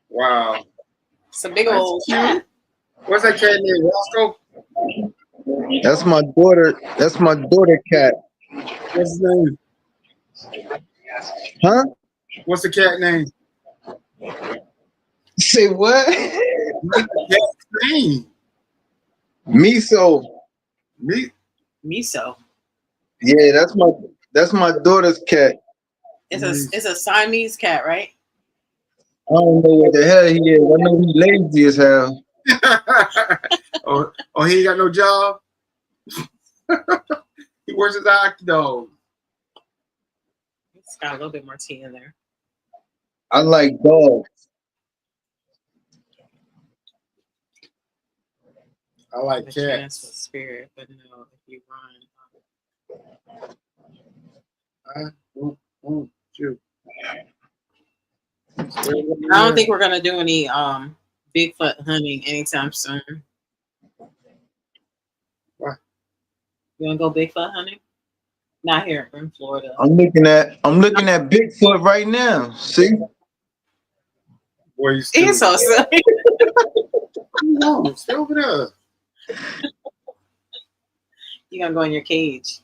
Wow. It's a big old cat. What's that cat name? Roscoe? That's my daughter. That's my daughter cat. What's his name? Huh? What's the cat name? Say what? What's the cat's name? Miso. Miso. Yeah, that's my daughter's cat. It's a Siamese cat, right? I don't know what the hell he is. I know he's lazy as hell. oh, he ain't got no job. He works as a dog. It's got a little bit more tea in there. I like dogs. I like cats. Chance with spirit, but no, if you run. Shoot. I don't think we're gonna do any Bigfoot hunting anytime soon. Why? You wanna go Bigfoot hunting? Not here in Florida. I'm looking at Bigfoot right now. See? Boy, He's so silly. No, stay over there. You gonna go in your cage?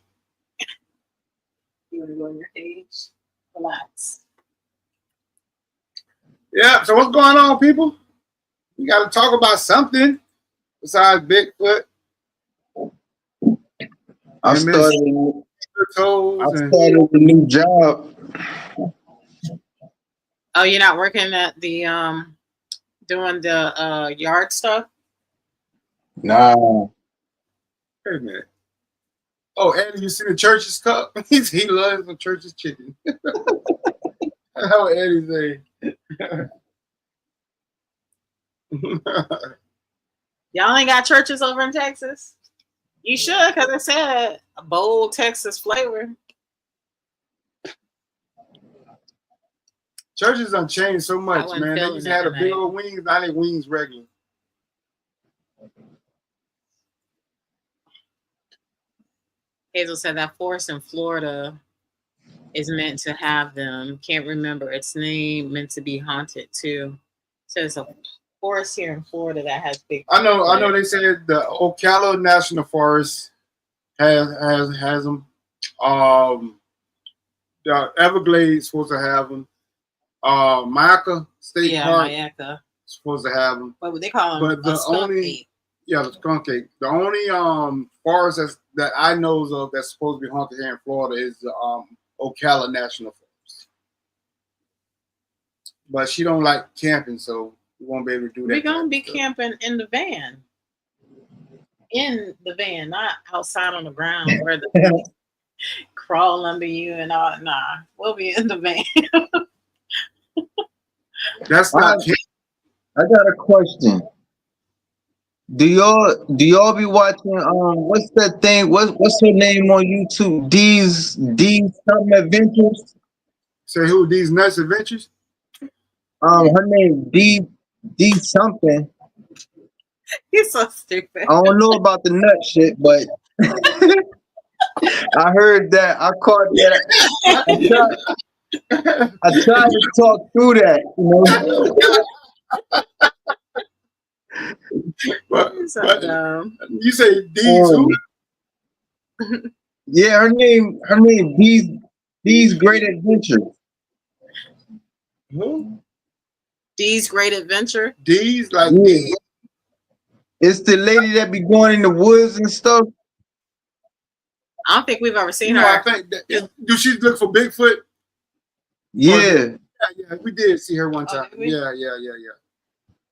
You wanna go in your cage? Relax. Yeah. So what's going on, people? We got to talk about something besides Bigfoot. I started a new job. Oh, you're not working at the doing the yard stuff? Nah. Wait a minute. Oh, Eddie, you see the Church's cup? He loves the Church's chicken. How Eddie say? Y'all ain't got churches over in Texas? You should, because it said a bold Texas flavor. Churches done changed so much, man. They used to have the big old wings. Now they wings regular. Hazel said that forest in Florida is meant to have them. Can't remember its name. Meant to be haunted too. So there's a forest here in Florida that has big. I know. They said the Ocala National Forest has them. The Everglades supposed to have them. Mayaca State Park supposed to have them. What would they call them? But the skunk ape. The only forest that I know of that's supposed to be haunted here in Florida is the Ocala National Forest. But she don't like camping, so we won't be able to do that. We're gonna be camping in the van. In the van, not outside on the ground where the crawl under you and all. Nah, we'll be in the van. That's not camping. I got a question. Do y'all be watching what's that thing? What's her name on YouTube? D's something adventures. Say who? These Nuts Adventures? Her name D something. He's so stupid. I don't know about the nut shit, but I heard that. I caught that. I tried to talk through that, you know. But, He's so but dumb. you say D's who? Yeah, her name D's Great Adventures. Who? D's Great Adventure. D's like Yeah. D's. It's the lady that be going in the woods and stuff. I don't think we've ever seen No, her. I think that do she look for Bigfoot? Yeah. Yeah, we did see her one Oh, time. did we? Yeah.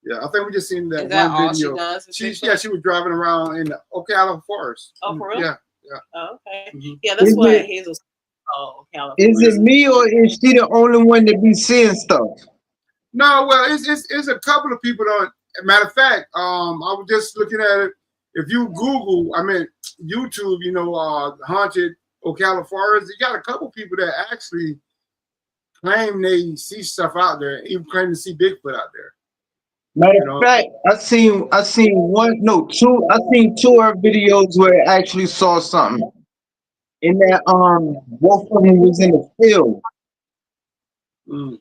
Yeah, I think we just seen that Is that one all she video. does? is She Bigfoot? she was driving around in the Ocala forest. Oh, for real? Yeah. Oh, okay. Mhm. Yeah, that's Is what it- Hazel. Oh, Is California. it me or is she the only one that be seeing stuff? No, well, it's a couple of people on. Matter of fact, I was just looking at it. If you Google, I mean YouTube, you know, haunted Ocala forest, you got a couple people that actually claim they see stuff out there, even claim to see Bigfoot out there. Matter of fact, I seen two. I seen two of her videos where I actually saw something. In that both of them was in the field. Mm.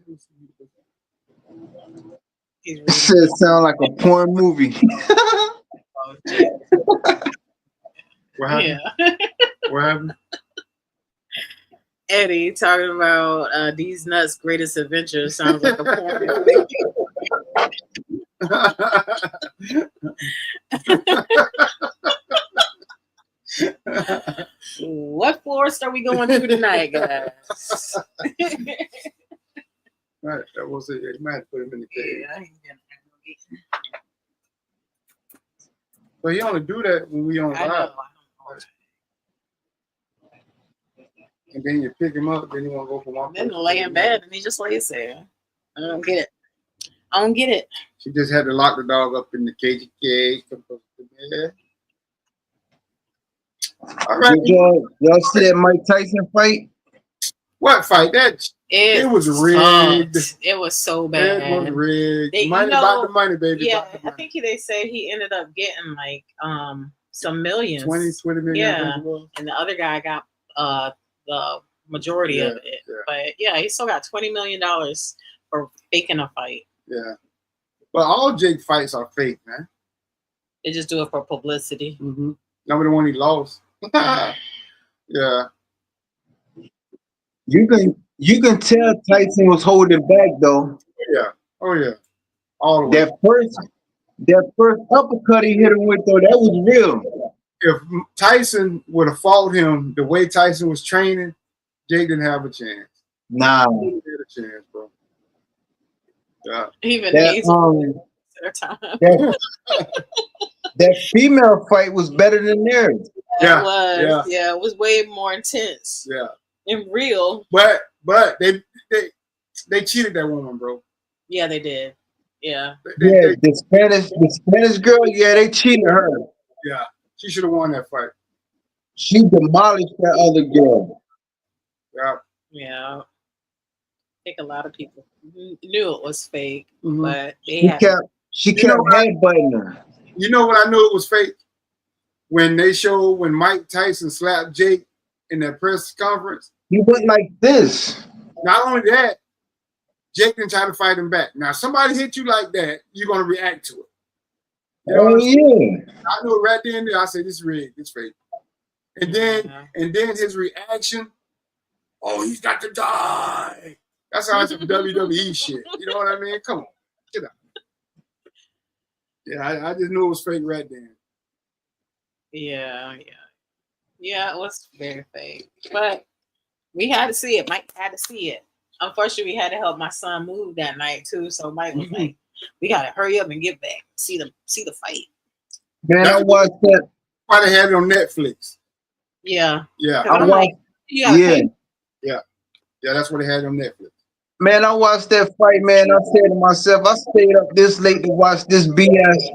He's reading. This shit sound like a porn movie. Oh, gee. What happened? Yeah. What happened? Eddie talking about These Nuts' Greatest Adventure sounds like a porn movie. What florist are we going to tonight, guys? Right, that was it. You might have put him in the cage. Yeah, I ain't gonna- But he only do that when we on I live. know. And then you pick him up, then you want to go from one Then place lay to in bed another. and he just lays there. I don't get it. I don't get it. She just had to lock the dog up in the cage. All right. Did y'all see that Mike Tyson fight? What fight? That it was rigged. sucked. It was so It bad. was rigged. They- Money you know, about the money, baby. Yeah, about the I money. think they said he ended up getting like some millions. 20 million. I Yeah. think it was. And the other guy got the majority of it. Yeah. But yeah, he still got $20 million for faking a fight. Yeah. But all Jake fights are fake, man. They just do it for publicity. Mm-hmm. Number the one he lost. Yeah. You can tell Tyson was holding back though. Yeah. Oh yeah. All the way. That first uppercut he hit him with though, that was real. If Tyson would have fought him the way Tyson was training, Jake didn't have a chance. Nah. He didn't have a chance, bro. Yeah. Even That Hazel their time. that female fight was better than theirs. Yeah, It was. yeah. Yeah, it was way more intense Yeah. and real. But they cheated that woman, bro. Yeah, they did. Yeah. Yeah, the Spanish girl, yeah, they cheated her. Yeah. She should have won that fight. She demolished that other girl. Yeah. Yeah. I think a lot of people knew it was fake, Mhm. but they had She You know kept what? headbutting her. You know what I knew it was fake? When they showed when Mike Tyson slapped Jake in that press conference. He went like this. Not only that, Jake didn't try to fight him back. Now, somebody hit you like that, you're gonna react to it. You know what Oh I'm saying? yeah. I knew it right then and there. I said, "This is rigged. It's fake." And then his reaction, "Oh, he's got to die." That sounds like some WWE shit. You know what I mean? Come on, get out. Yeah, I just knew it was fake right then. Yeah, it was very fake. But we had to see it. Mike had to see it. Unfortunately, we had to help my son move that night too. So Mike was like, "We gotta hurry up and get back. See the fight." Man, I watched that. Why they had it on Netflix? Yeah. Yeah, I'm like, you gotta pay. yeah. That's what they had on Netflix. Man, I watched that fight, man. I said to myself, I stayed up this late to watch this BS.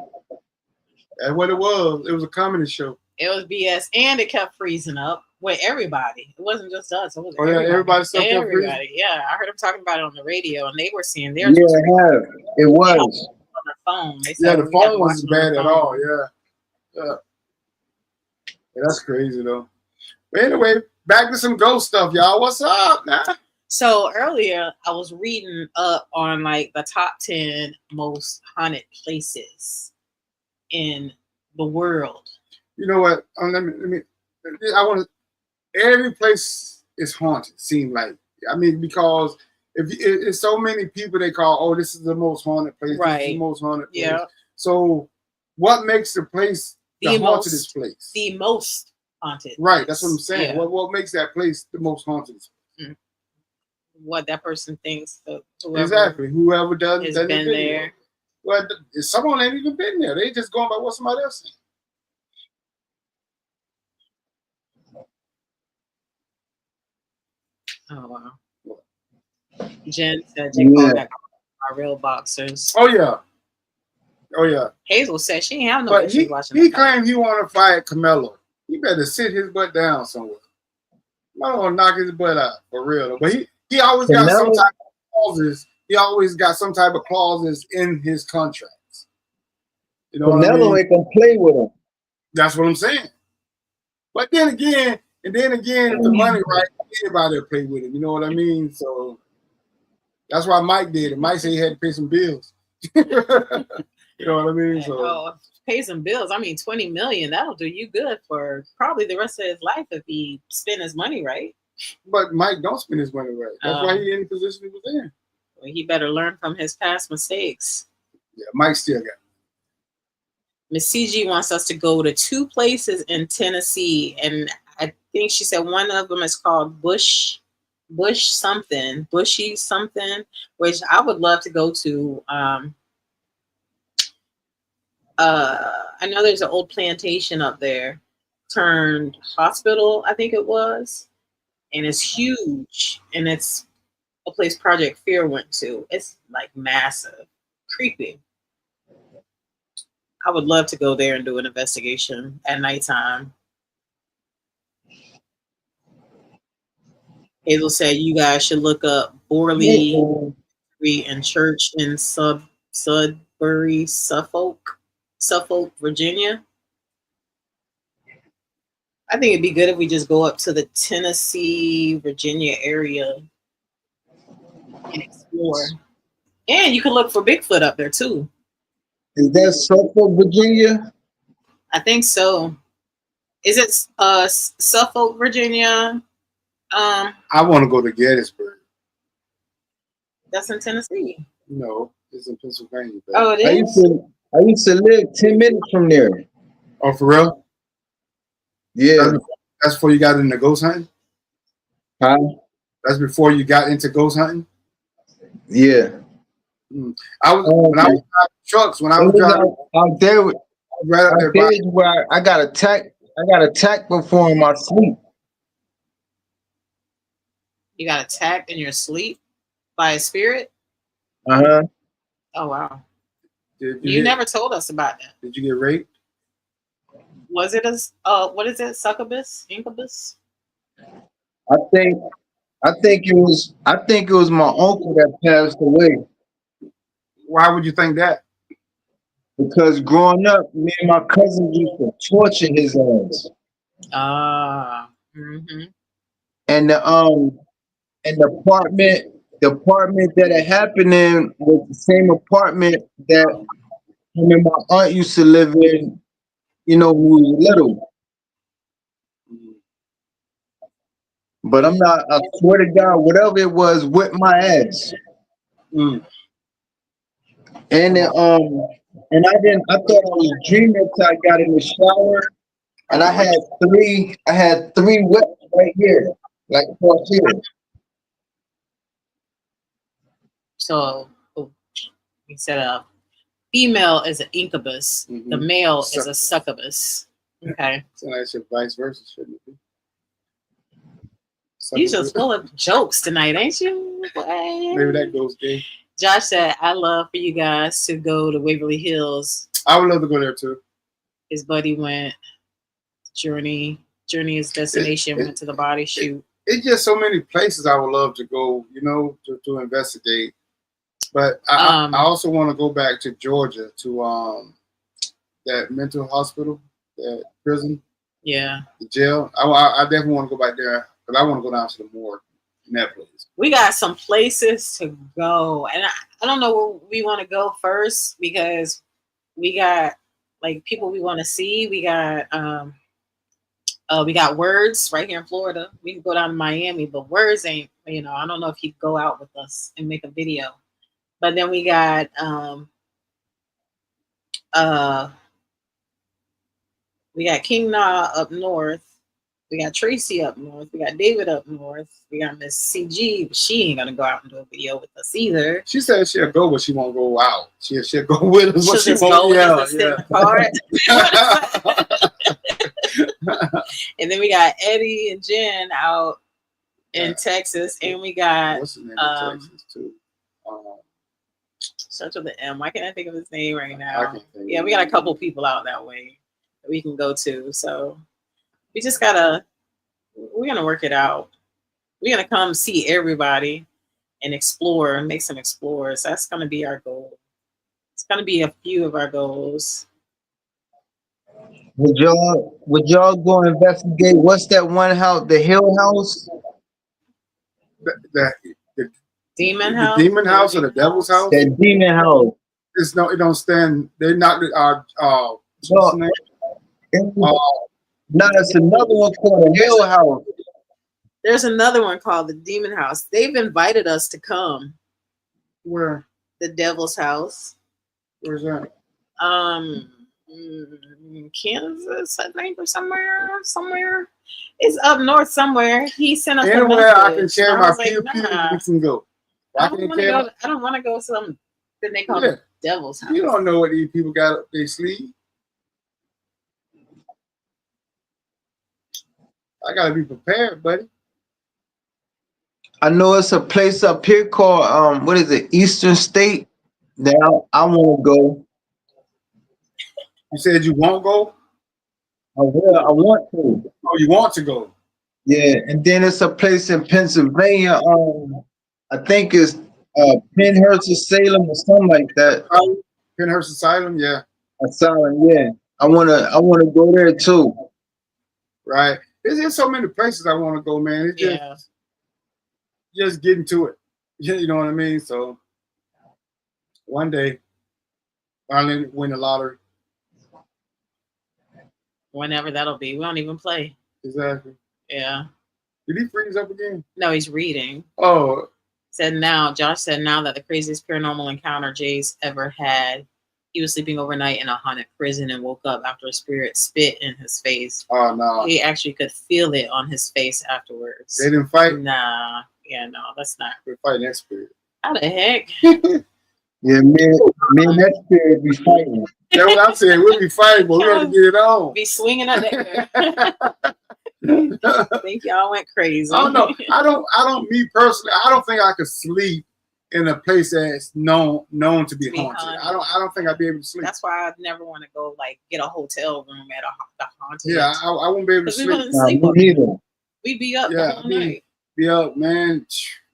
That's what it was. It was a comedy show. It was BS, and it kept freezing up with everybody. It wasn't just us. It was Oh yeah, everybody still kept freezing. everybody. Yeah, I heard them talking about it on the radio, and they were seeing Yeah, theirs was it have. It was. on their phone. They Yeah, said the we had to phone watch wasn't it on bad the at phone. all. Yeah, that's crazy though. But anyway, back to some ghost stuff, y'all. What's up, man? So earlier, I was reading up on like the top 10 most haunted places in the world. You know what? Let me. I want to. Every place is haunted. Seem like. I mean, because if it's so many people they call, oh, this is the most haunted place. Right. This is the most haunted place. Yeah. So, what makes the place the hauntedest place? The most haunted. Right. That's what I'm saying. Yeah. What makes that place the most haunted? What that person thinks. Exactly. Whoever doesn't has done been the video. there. Well, someone ain't even been there. They just going by what somebody else said. Oh wow. Jen said Jake Paul got my real boxers. Oh yeah. Oh yeah. Hazel said she ain't have no But issues watching. He claimed he want to fight Canelo. He better sit his butt down somewhere. I don't want to knock his butt out for real. But he always got some type of clauses. He always got some type of clauses in his contracts. You know what I mean? Canelo can play with him. That's what I'm saying. But then again, if the money right, anybody will play with him. You know what I mean? So that's why Mike did it. Mike said he had to pay some bills. You know what I mean? So pay some bills. I mean, $20 million, that'll do you good for probably the rest of his life if he spend his money right. But Mike don't spend his money right. That's why he in the position he was in. Well, he better learn from his past mistakes. Yeah, Mike still got it. Miss CG wants us to go to 2 places in Tennessee, and I think she said one of them is called Bushy something, which I would love to go to. I know there's an old plantation up there turned hospital, I think it was, and it's huge, and it's a place Project Fear went to. It's like massive, creepy. I would love to go there and do an investigation at nighttime. Hazel said you guys should look up Borley and Church in Sudbury, Suffolk, Virginia. I think it'd be good if we just go up to the Tennessee, Virginia area and explore. And you can look for Bigfoot up there too. Is that Suffolk, Virginia? I think so. Is it Suffolk, Virginia? I want to go to Gettysburg. That's in Tennessee. No, it's in Pennsylvania. Baby. Oh, it is? I used to live 10 minutes from there. Oh, for real? Yeah. That's before you got into ghost hunting? Huh? That's before you got into ghost hunting? Yeah. I was when I was driving trucks, when I was driving out there, where I got attacked. I got attacked before in my sleep. You got attacked in your sleep by a spirit? Uh-huh. Oh wow. You never told us about that. Did you get raped? Was it what is it? Succubus? Incubus? I think it was my uncle that passed away. Why would you think that? Because growing up, me and my cousins used to torture his ass. Mm-hmm. And the apartment that it happened in was the same apartment that him and my aunt used to live in, you know, who was little. But I swear to God, whatever it was, whipped my ass. And I thought I was dreaming until I got in the shower, and I had three whips right here, like across here. So he said a female is an incubus, the male is a succubus. Okay. So I said vice versa, shouldn't it be? You just full of jokes tonight, ain't you? Maybe that goes gay. Josh said, "I love for you guys to go to Waverly Hills." I would love to go there too. His buddy went. Journey his destination. Went to the body shoot. It's just so many places I would love to go. You know, to investigate. But I also want to go back to Georgia to that mental hospital, that prison. Yeah. The jail. I definitely want to go back there because I want to go down to the morgue in that place. We got some places to go, and I don't know where we want to go first because we got like people we want to see. We got Words right here in Florida. We can go down to Miami, but Words ain't. You know, I don't know if he'd go out with us and make a video. But then we got King Na up north. We got Tracy up north. We got David up north. We got Miss CG, but she ain't gonna go out and do a video with us either. She said she'll go, but she won't go out. She'll go with us, but she'll she won't go with us And then we got Eddie and Jen out in Texas, and we got what's the name of Texas too? Starts with the M. Why can't I think of his name right now? Yeah, we got a couple people out that way that we can go to. So we just we're gonna work it out. We're gonna come see everybody and explore and make some explorers. That's gonna be our goal. It's gonna be a few of our goals. Would y'all go investigate what's that one house, the Hill House? The Demon House? The Demon House or the Devil's House? That Demon House. It don't stand. They knocked it no, it's another one called the Hill House. There's another one called the Demon House. They've invited us to come. Where? The Devil's House. Where's that? Kansas, I think, or somewhere. It's up north somewhere. He sent us anywhere I can share my pew, we can go. I don't want to go to something that they call the Devil's House. You don't know what these people got up their sleeve. I gotta be prepared, buddy. I know it's a place up here called what is it, Eastern State? Now I want to go. You said you won't go? I want to. Oh, you want to go? Yeah, and then it's a place in Pennsylvania. I think it's Penhurst Asylum or something like that. Penhurst Asylum, yeah. Asylum, yeah. I wanna go there too. Right. There's so many places I want to go, man. It's just getting to it. You know what I mean? So one day, finally win the lottery. Whenever that'll be. We don't even play. Exactly. Yeah. Did he freeze up again? No, he's reading. Oh. Josh said now that the craziest paranormal encounter Jay's ever had. He was sleeping overnight in a haunted prison and woke up after a spirit spit in his face. Oh, no. He actually could feel it on his face afterwards. They didn't fight? Nah. Yeah, no, that's not. We're fighting that spirit. How the heck? Yeah, me and that spirit be fighting. That's what I'm saying. We'll be fighting, but we're going to get it on. Be swinging up there. I think y'all went crazy. I don't know. Me personally, I don't think I could sleep in a place that's known to be haunted. I don't think I'd be able to sleep. That's why I'd never want to go get a hotel room at the haunted. Yeah, I won't be able to sleep. We wouldn't sleep either. We'd be up the whole night. Be up, man.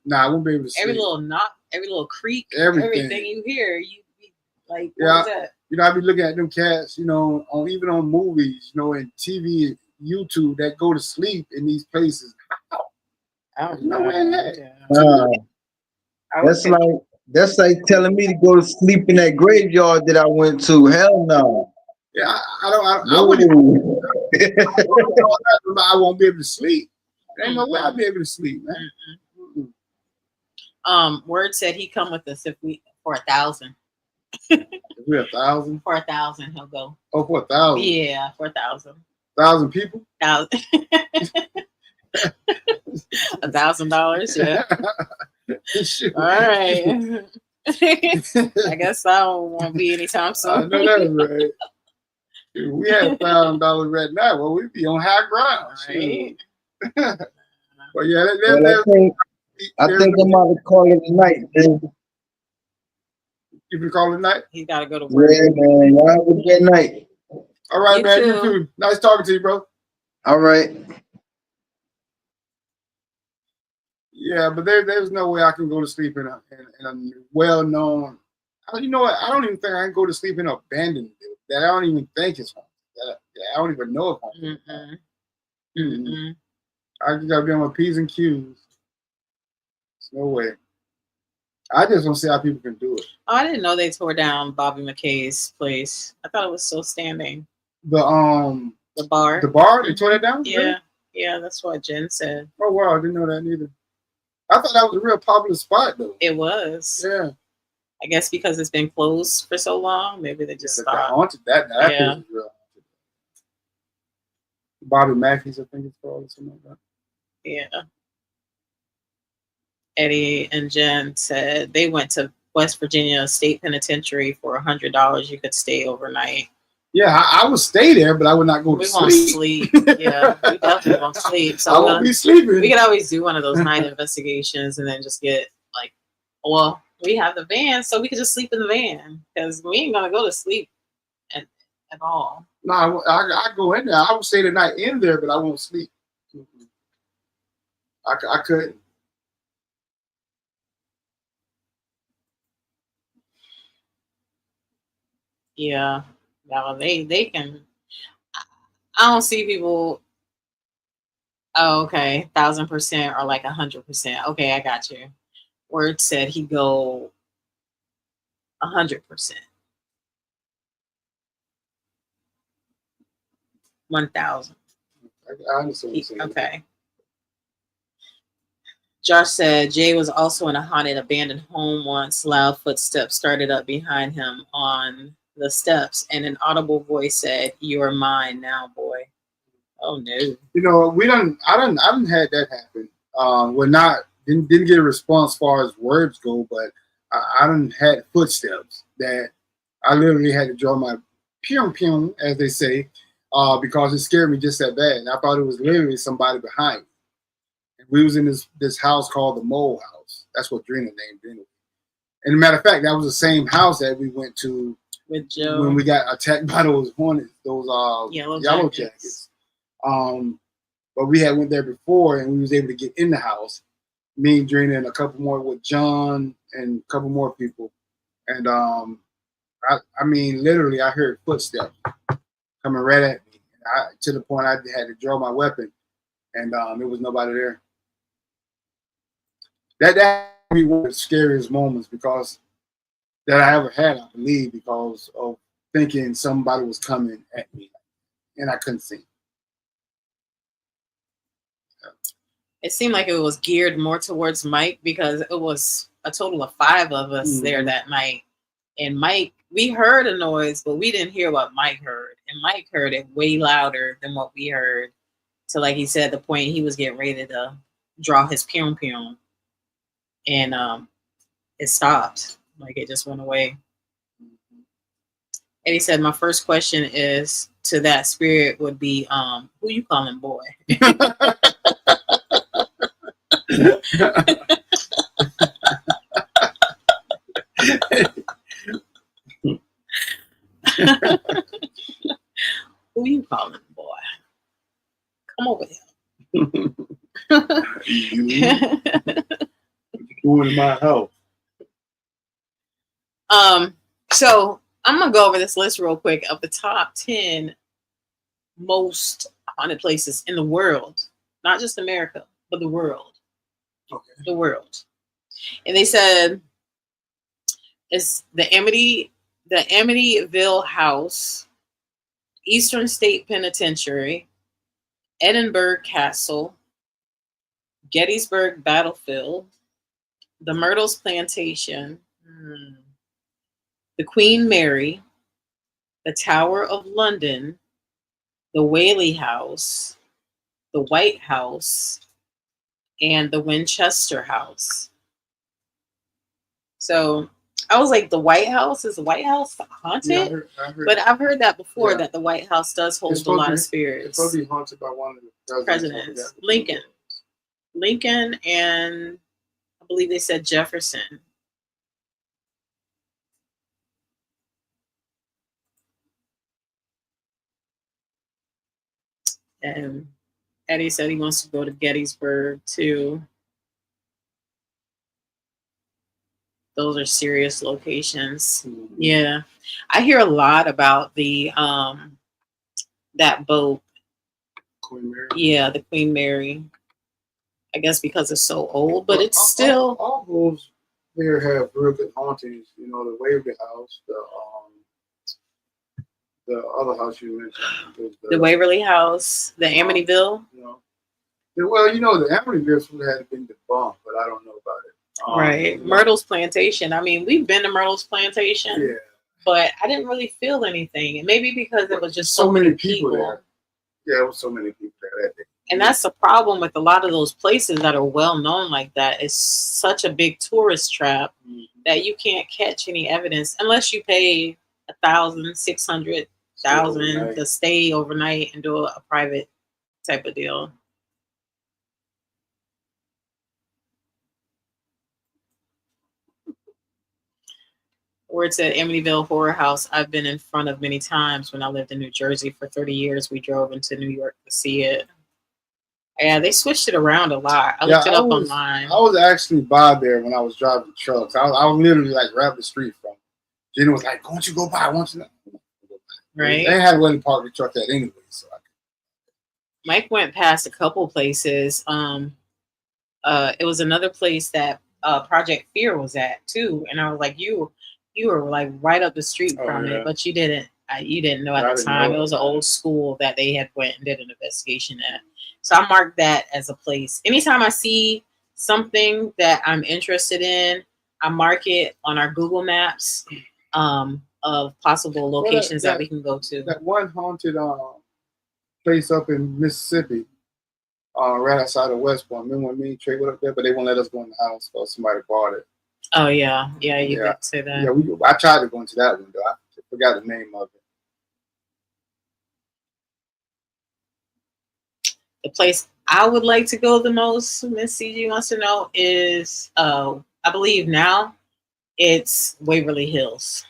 Nah, I won't be able to sleep. Every little knock, every little creak, everything you hear, you be like, what is that? You know, I be looking at them cats, you know, even on movies, you know, and TV and YouTube that go to sleep in these places. I don't know. That's like telling me to go to sleep in that graveyard that I went to. Hell no. Yeah, I wouldn't. I won't be able to sleep. There ain't no way I'll be able to sleep, man. Word said he come with us for 1,000. If we're 1,000? For 1,000, he'll go. Oh, for 1,000? Yeah, for 1,000. 1,000 people? $1,000, yeah. All right. I guess I won't be anytime soon. I know that's right. If we had $1,000 right now, well, we'd be on high ground. Right. But yeah, Well, I think I'm about to call it a night, man. you can call it night. He's got to go to work. Yeah, man. Y'all have a good night. All right, You man. too. You too. Nice talking to you, bro. All right. Yeah, but there's no way I can go to sleep in a well-known. You know what? I don't even think I can go to sleep in an abandoned building that I don't even think is haunted. That I don't even know if haunted. I just gotta be on my P's and Q's. There's no way. I just don't see how people can do it. Oh, I didn't know they tore down Bobby McKay's place. I thought it was still standing. The bar. The bar? They tore that down? Yeah. Really? Yeah, that's what Jen said. Oh wow, I didn't know that neither. I thought that was a real popular spot though. It was. Yeah. I guess because it's been closed for so long, maybe they just stopped. Haunted that. That Yeah. place is real haunted. Bobby Mackey's, I think it's called, or something like that. Yeah. Eddie and Jen said they went to West Virginia State Penitentiary for $100. You could stay overnight. Yeah, I would stay there, but I would not go to sleep. We won't sleep. Yeah, we definitely won't sleep. So I won't be sleeping. We could always do one of those night investigations and then just get we have the van, so we could just sleep in the van because we ain't gonna go to sleep at all. No, I go in there. I would stay the night in there, but I won't sleep. I couldn't. Yeah, well, they can. I don't see people. Oh, okay, 1,000% or like 100%. Okay, I got you. Word said he go 100%. 1,000. I understand. Okay. Josh said Jay was also in a haunted abandoned home once. Loud footsteps started up behind him on the steps, and an audible voice said, "You are mine now, boy." Oh no! You know, I haven't had that happen. Didn't get a response as far as words go, but I done had footsteps that I literally had to draw my pew pew, as they say, because it scared me just that bad. And I thought it was literally somebody behind me. And we was in this house called the Mole House. That's what Drina named it. And a matter of fact, that was the same house that we went to with Joe when we got attacked by those hornets, those yellow jackets. But we had went there before, and we was able to get in the house. Me, Drina, and a couple more with John and a couple more people. And I mean, literally, I heard footsteps coming right at me. To the point I had to draw my weapon, and there was nobody there. That be one of the scariest moments that I ever had, I believe, because of thinking somebody was coming at me, and I couldn't see. It seemed like it was geared more towards Mike because it was a total of 5 of us there that night. And Mike, we heard a noise, but we didn't hear what Mike heard. And Mike heard it way louder than what we heard. So like he said, the point he was getting ready to draw his pew pew. And it stopped. Like it just went away. And he said, my first question is to that spirit would be, who you calling boy? Who you calling boy? Come over here. You in my house. So I'm gonna go over this list real quick of the top 10 most haunted places in the world, not just America, but the world. Okay. The world. And they said it's the Amityville House, Eastern State Penitentiary, Edinburgh Castle, Gettysburg Battlefield, the Myrtles Plantation, the Queen Mary, the Tower of London, the Whaley House, the White House, and the Winchester House. So I was like, the White House? Is the White House haunted? Yeah, I heard but I've heard that before, that the White House does hold a lot of spirits. It's supposed to be haunted by one of the presidents. Lincoln. Lincoln, and I believe they said Jefferson. And Eddie said he wants to go to Gettysburg too. Those are serious locations. Mhm. Yeah. I hear a lot about the that boat. Queen Mary. Yeah, the Queen Mary. I guess because it's so old, but Well, it's still all those there have real good hauntings. You know, the Waverly House, the other house you mentioned, was the Waverly House, the Amityville. you know, well, you know, the Amityville food had been debunked, but I don't know about it. Right. You know, Myrtle's Plantation. I mean, we've been to Myrtle's Plantation, yeah, but I didn't really feel anything. And maybe because it was just so so many many people people. there. Yeah, it was so many people there that day. And that's the problem with a lot of those places that are well known like that. It's such a big tourist trap that you can't catch any evidence unless you pay 1,000, 600,000 to stay overnight and do a private type of deal. Where it's at Amityville Horror House, I've been in front of many times. When I lived in New Jersey for 30 years, we drove into New York to see it. Yeah, they switched it around a lot. I looked it up online. I was actually by there when I was driving trucks. I was literally like right up the street from. Jenny was like, "Why don't you go by? Why don't you?" Right. They had where to park the truck at anyway. So Mike went past a couple places. It was another place that Project Fear was at too, and I was like, you were like right up the street from it, but you didn't know at the time. It was an old school that they had went and did an investigation at. So I marked that as a place. Anytime I see something that I'm interested in, I mark it on our Google Maps of possible locations that we can go to. That one haunted place up in Mississippi, right outside of West Point. Remember when me and Trey went up there, but they won't let us go in the house because somebody bought it. Oh yeah, you did say that. Yeah, I tried to go into that window. I forgot the name of it. The place I would like to go the most, Miss CG wants to know, is I believe now it's Waverly Hills.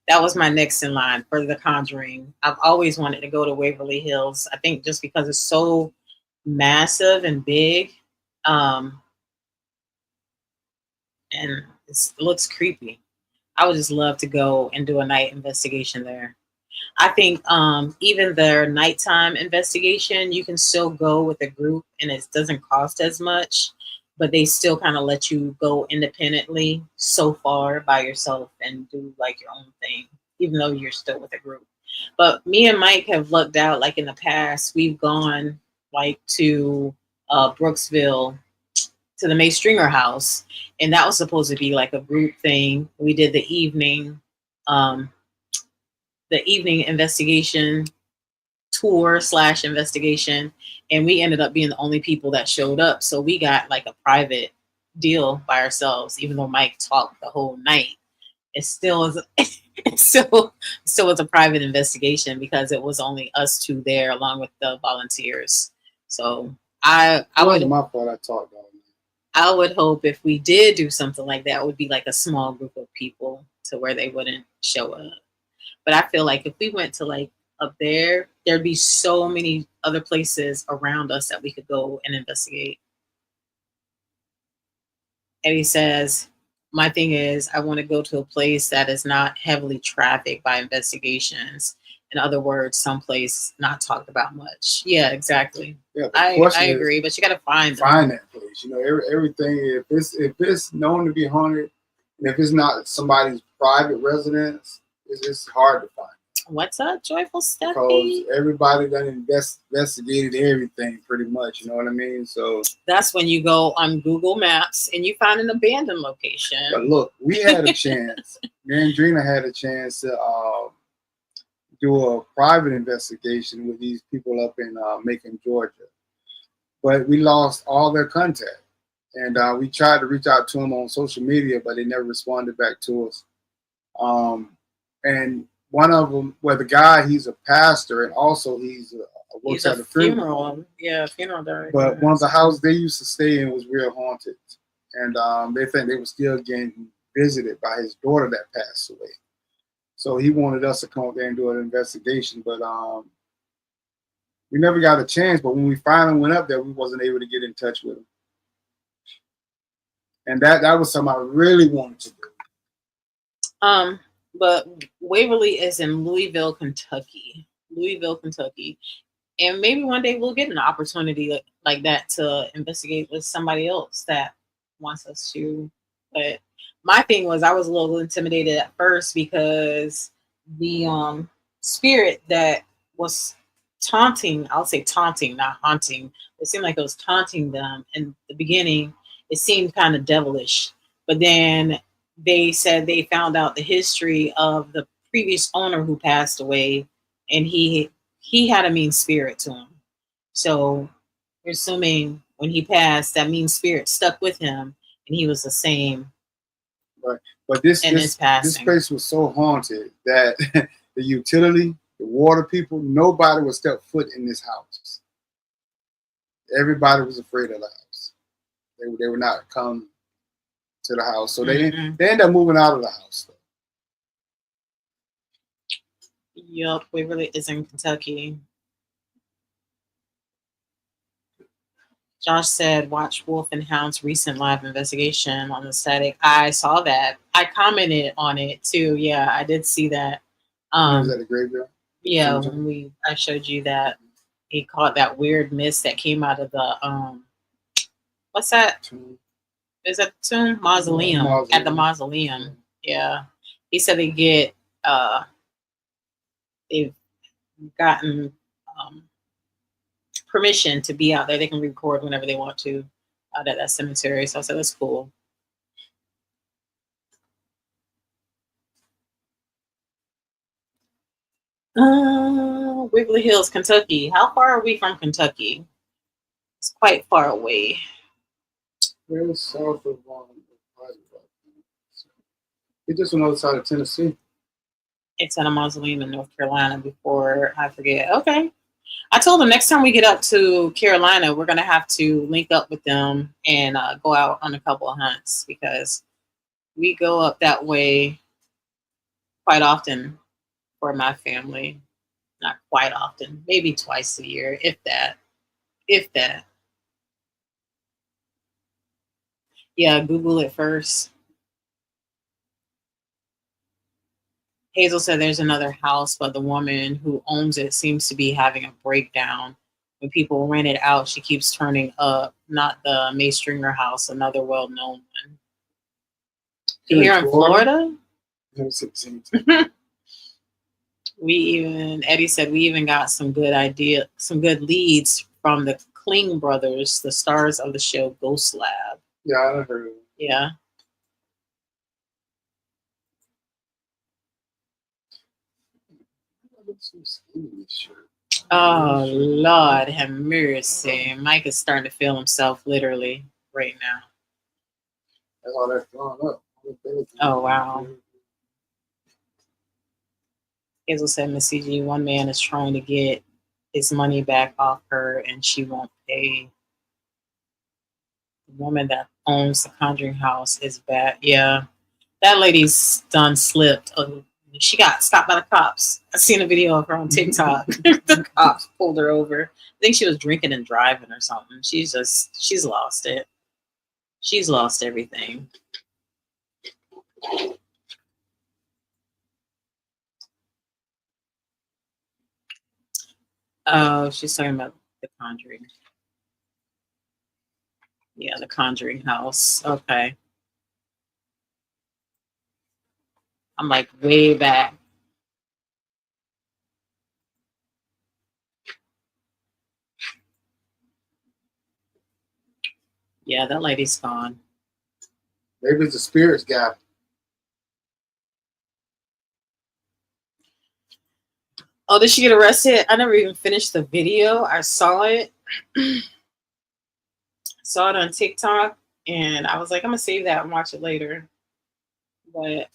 That was my next in line for The Conjuring. I've always wanted to go to Waverly Hills. I think just because it's so massive and big, and it looks creepy. I would just love to go and do a night investigation there. I think even their nighttime investigation, you can still go with a group and it doesn't cost as much, but they still kind of let you go independently so far by yourself and do like your own thing, even though you're still with a group. But me and Mike have lucked out. Like in the past, we've gone like to Brooksville to the May Stringer house, and that was supposed to be like a group thing. We did um, the evening investigation tour / investigation, and we ended up being the only people that showed up. So we got like a private deal by ourselves, even though Mike talked the whole night. It still was it still was a private investigation because it was only us two there along with the volunteers. So I would my fault. I talked all night. I would hope if we did do something like that, it would be like a small group of people to where they wouldn't show up. But I feel like if we went to like up there, there'd be so many other places around us that we could go and investigate. Eddie says, my thing is, I want to go to a place that is not heavily trafficked by investigations. In other words, someplace not talked about much. Yeah, exactly. Yeah, I agree, but you got to find that place. You know, everything. If it's known to be haunted, and if it's not somebody's private residence, it's hard to find. What's up, Joyful Stephanie? Because everybody done investigated everything pretty much, you know what I mean? So that's when you go on Google Maps and you find an abandoned location. But look, we had a chance. Me and Drina had a chance to do a private investigation with these people up in Macon, Georgia. But we lost all their contact. And we tried to reach out to them on social media, but they never responded back to us. And one of them, the guy, he's a pastor, and also he's He's works a at a funeral. funeral director. But one of the houses they used to stay in was real haunted, and they think they were still getting visited by his daughter that passed away. So he wanted us to come up there and do an investigation, but we never got a chance. But when we finally went up there, we wasn't able to get in touch with him, and that was something I really wanted to do. But Waverly is in Louisville, Kentucky. And maybe one day we'll get an opportunity like that to investigate with somebody else that wants us to. But my thing was I was a little intimidated at first because the spirit that was taunting, I'll say taunting, not haunting. It seemed like it was taunting them in the beginning. It seemed kind of devilish. But then they said they found out the history of the previous owner who passed away, and he had a mean spirit to him. So we're assuming when he passed, that mean spirit stuck with him, and he was the same. Right. But this place was so haunted that the utility, the water people, nobody would step foot in this house. Everybody was afraid of the house. They would not come to the house. So they ended up moving out of the house. Yup, Waverly is in Kentucky. Josh said, watch Wolf and Hound's recent live investigation on the static. I saw that. I commented on it too. Yeah, I did see that. Was that a graveyard? Yeah, when I showed you that he caught that weird mist that came out of the what's that? Tomb. Is that the tomb? Mausoleum. At the mausoleum. Yeah. He said they've gotten permission to be out there. They can record whenever they want to out at that cemetery. So I said that's cool. Wiggly Hills, Kentucky. How far are we from Kentucky? It's quite far away. We're south of it's just on the other side of Tennessee. It's at a mausoleum in North Carolina before I forget. Okay. I told them next time we get up to Carolina, we're going to have to link up with them and go out on a couple of hunts because we go up that way quite often for my family. Not quite often, maybe twice a year, if that. Yeah, Google it first. Hazel said there's another house, but the woman who owns it seems to be having a breakdown. When people rent it out, she keeps turning up. Not the May Stringer house, another well-known one. Here in Florida? Eddie said we even got some good leads from the Kling brothers, the stars of the show Ghost Lab. Yeah, I heard it. Yeah. Oh, Lord have mercy. Mike is starting to feel himself literally right now. That's all that's going up. Oh, wow. Hazel said, Miss CG, one man is trying to get his money back off her and she won't pay. The woman that owns the Conjuring House is bad. Yeah. That lady's done slipped. She got stopped by the cops. I seen a video of her on TikTok. The cops pulled her over. I think she was drinking and driving or something. She's lost it. She's lost everything. Oh, she's talking about The Conjuring. Yeah, The Conjuring House. Okay. I'm like way back. Yeah, that lady's gone. Maybe it's the spirits guy. Oh, did she get arrested? I never even finished the video. I saw it. Saw it on TikTok, and I was like, I'm gonna save that and watch it later. But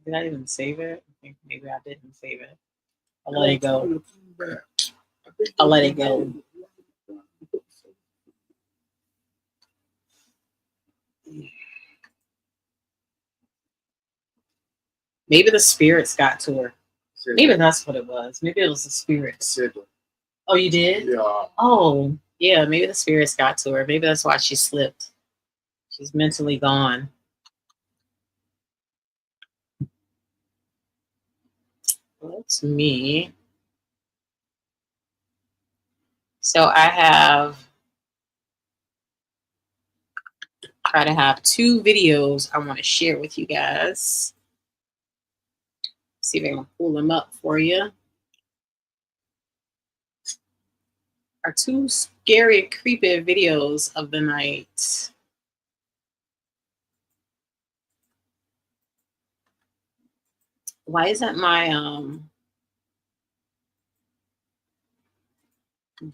Did I even save it? I think maybe I didn't save it. I'll let it go. I'll let it go. Maybe the spirits got to her. Maybe that's what it was. Maybe it was the spirits. Oh, you did? Yeah. Oh, yeah. Maybe the spirits got to her. Maybe that's why she slipped. She's mentally gone. Well, that's me. So I try to have 2 videos I want to share with you guys. See if I can pull them up for you. Are 2 scary, creepy videos of the night. Why isn't my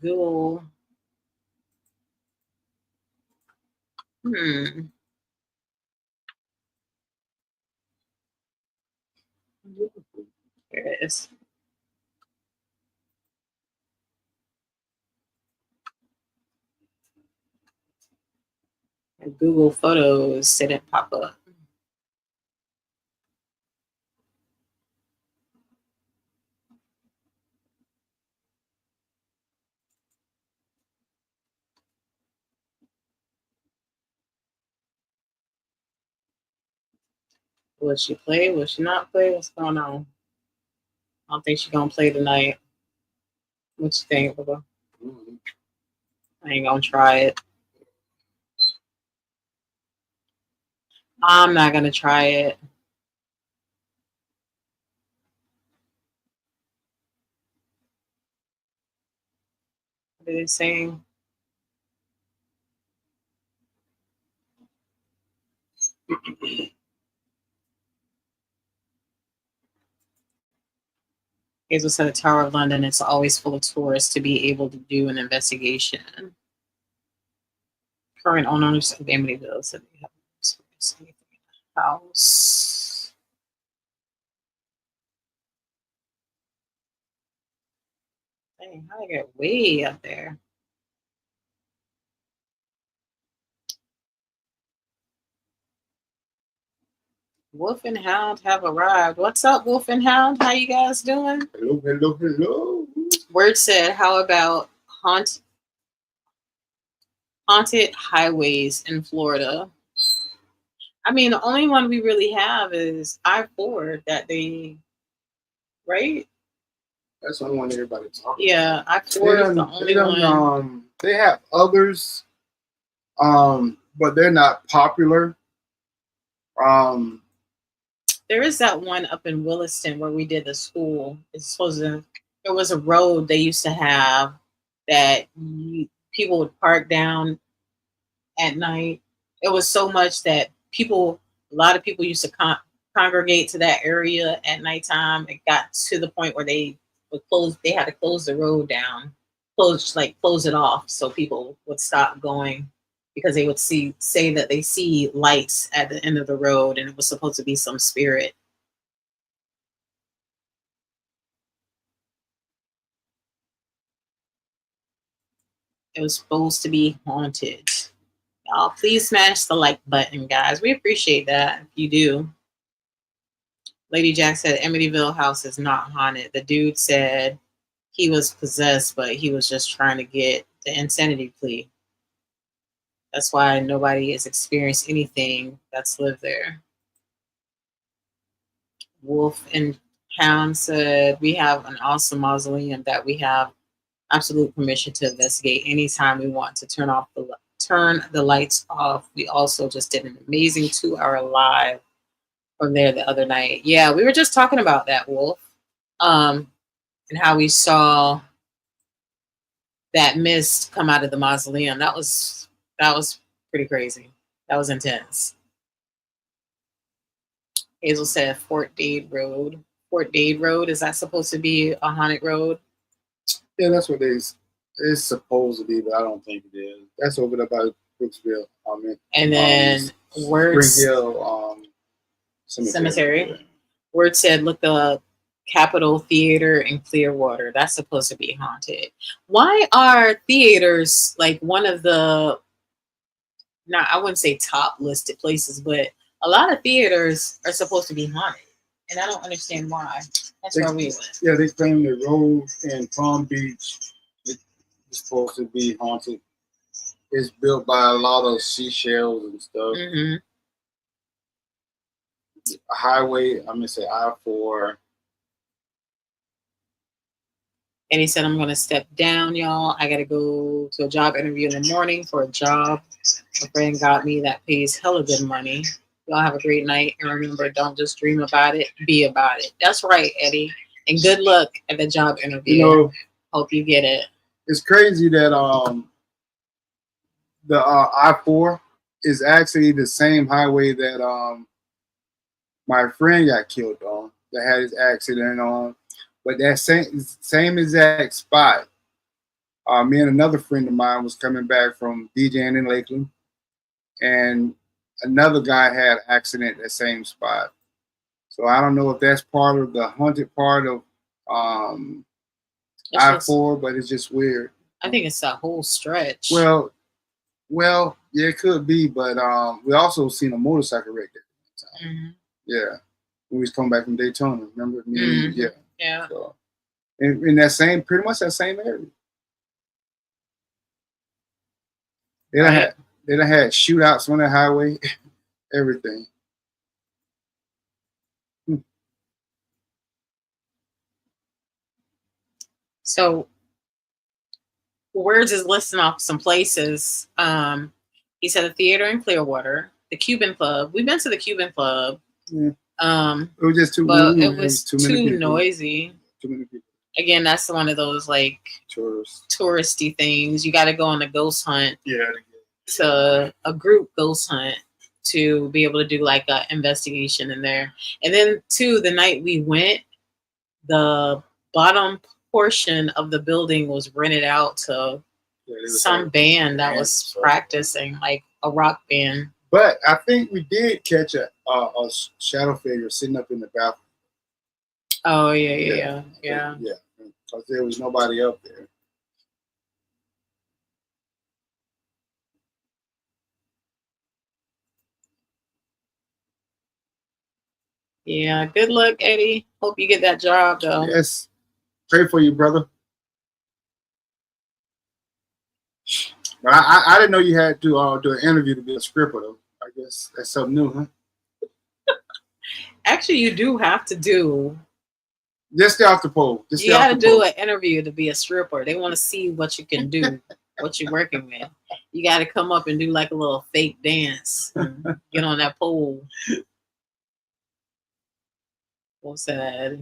Google? There it is. Google Photos didn't pop up. Will she play? Will she not play? What's going on? I don't think she's gonna play tonight. What you think, Bubba? I ain't gonna try it. I'm not gonna try it. What are they saying? Hazel said the Tower of London is always full of tourists to be able to do an investigation. Current owners of Amityville said they haven't experienced anything in the house. Dang, how did I get way up there? Wolf and Hound have arrived. What's up, Wolf and Hound? How you guys doing? Hello, hello, hello. Word said, how about haunted highways in Florida? I mean, the only one we really have is I-4 that they, right? That's the only one everybody talks. Yeah, I-4 is the only one. They have others, but they're not popular. There is that one up in Williston where we did the school. It's supposed to. There was a road they used to have that people would park down at night. It was so much that a lot of people used to congregate to that area at nighttime. It got to the point where they would close. They had to close the road down, close it off, so people would stop going because they would say that they see lights at the end of the road, and it was supposed to be some spirit. It was supposed to be haunted. Y'all, please smash the like button, guys. We appreciate that if you do. Lady Jack said Amityville house is not haunted. The dude said he was possessed, but he was just trying to get the insanity plea. That's why nobody has experienced anything that's lived there. Wolf and Hound said we have an awesome mausoleum that we have absolute permission to investigate anytime we want to turn the lights off. We also just did an amazing 2-hour live from there the other night. Yeah, we were just talking about that, Wolf, and how we saw that mist come out of the mausoleum. That was pretty crazy. That was intense. Hazel said Fort Dade Road. Fort Dade Road, is that supposed to be a haunted road? Yeah, that's what it's supposed to be, but I don't think it is. That's over there by Brooksville. And then Spring Hill Cemetery. Word said, look up Capitol Theater in Clearwater. That's supposed to be haunted. Why are theaters like one of the, not, I wouldn't say top listed places, but a lot of theaters are supposed to be haunted. And I don't understand why. That's where we went. Yeah, they claim the road in Palm Beach is supposed to be haunted. It's built by a lot of seashells and stuff. Mm-hmm. A highway, I'm gonna say I-4. And he said, I'm going to step down, y'all. I got to go to a job interview in the morning for a job a friend got me that pays hella good money. Y'all have a great night. And remember, don't just dream about it, be about it. That's right, Eddie. And good luck at the job interview. You know, hope you get it. It's crazy that the I-4 is actually the same highway that my friend got killed on, that had his accident on. But that same exact spot, me and another friend of mine was coming back from DJing in Lakeland, and another guy had an accident at that same spot. So I don't know if that's part of the haunted part of I-4, but it's just weird. I think it's that whole stretch. Well, yeah, it could be, but we also seen a motorcycle wreck there. Mm-hmm. Yeah, when we was coming back from Daytona, remember? Mm-hmm. Yeah. Yeah. So, in that same, pretty much that same area. They done had shootouts on the highway, everything. So, Words is listing off some places. He said a theater in Clearwater, the Cuban Club. We've been to the Cuban Club. Yeah. It was just too. But it was too people. noisy. Too many people. Again, that's one of those like touristy things. You got to go on a ghost hunt. Yeah. To a group ghost hunt to be able to do like an investigation in there. And then too, the night we went, the bottom portion of the building was rented out to some band that was practicing, like a rock band. But I think we did catch a shadow figure sitting up in the bathroom. Oh yeah. Because there was nobody up there. Yeah, good luck, Eddie. Hope you get that job, though. Yes. Pray for you, brother. But I didn't know you had to do an interview to be a scripper, though. I guess that's something new, huh? Actually, you do have to do. Just stay off the pole. You got to do an interview to be a stripper. They want to see what you can do, what you're working with. You got to come up and do like a little fake dance. Get on that pole. What's that? I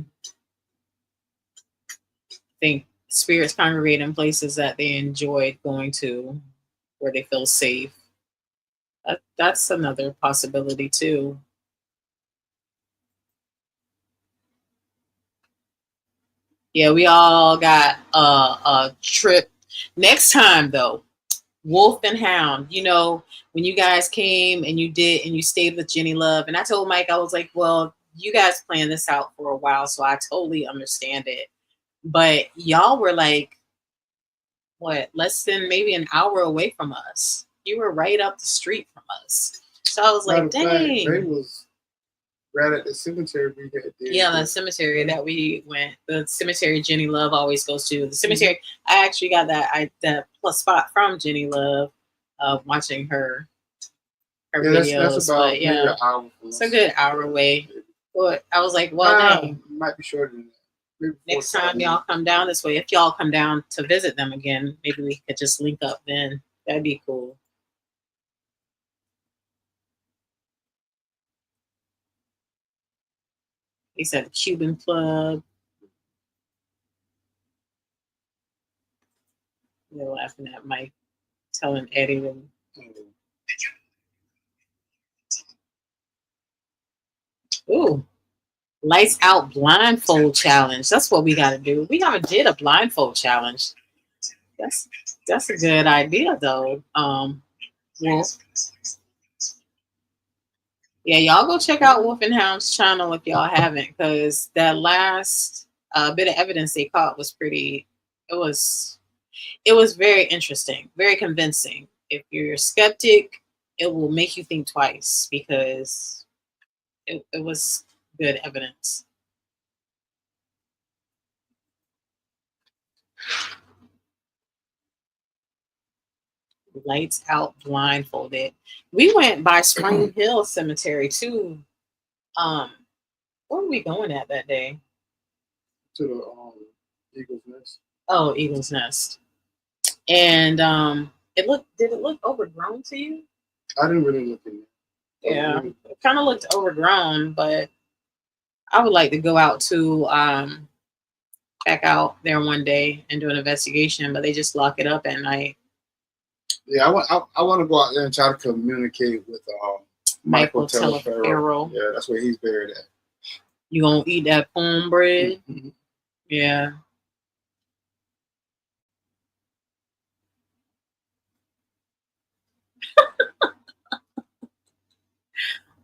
think spirits congregate in places that they enjoyed going to, where they feel safe. That's another possibility too. Yeah, we all got a trip. Next time though, Wolf and Hound. You know, when you guys came and you stayed with Jenny Love, and I told Mike, I was like, well, you guys planned this out for a while, so I totally understand it. But y'all were like, what, less than maybe an hour away from us. You were right up the street from us. So I was like, dang. They was right at the cemetery we had there. Yeah, the cemetery that we went. The cemetery Jenny Love always goes to. The cemetery, I actually got that plus spot from Jenny Love, watching her videos. That's about an hour. It's a good hour away. But I was like, well, dang. Might be shorter than that. Next time y'all come down this way, if y'all come down to visit them again, maybe we could just link up then. That'd be cool. He said the Cuban Club. They're laughing at Mike, telling Eddie to. Ooh. Lights out blindfold challenge. That's what we got to do. We haven't did a blindfold challenge. That's a good idea though. Wolf. Yeah, y'all go check out Wolf and Hound's channel if y'all haven't, because that last bit of evidence they caught was pretty. It was very interesting, very convincing. If you're a skeptic, it will make you think twice because it was good evidence. Lights out blindfolded. We went by Spring Hill Cemetery too. Where were we going at that day? To the Eagle's Nest. Oh, Eagle's Nest. And did it look overgrown to you? I didn't really look in it. Yeah, it kind of looked overgrown, but I would like to go out to check out there one day and do an investigation, but they just lock it up at night. Yeah, I want to go out there and try to communicate with Michael Teleferro. Yeah, that's where he's buried at. You gonna eat that cornbread? Mm-hmm. Yeah.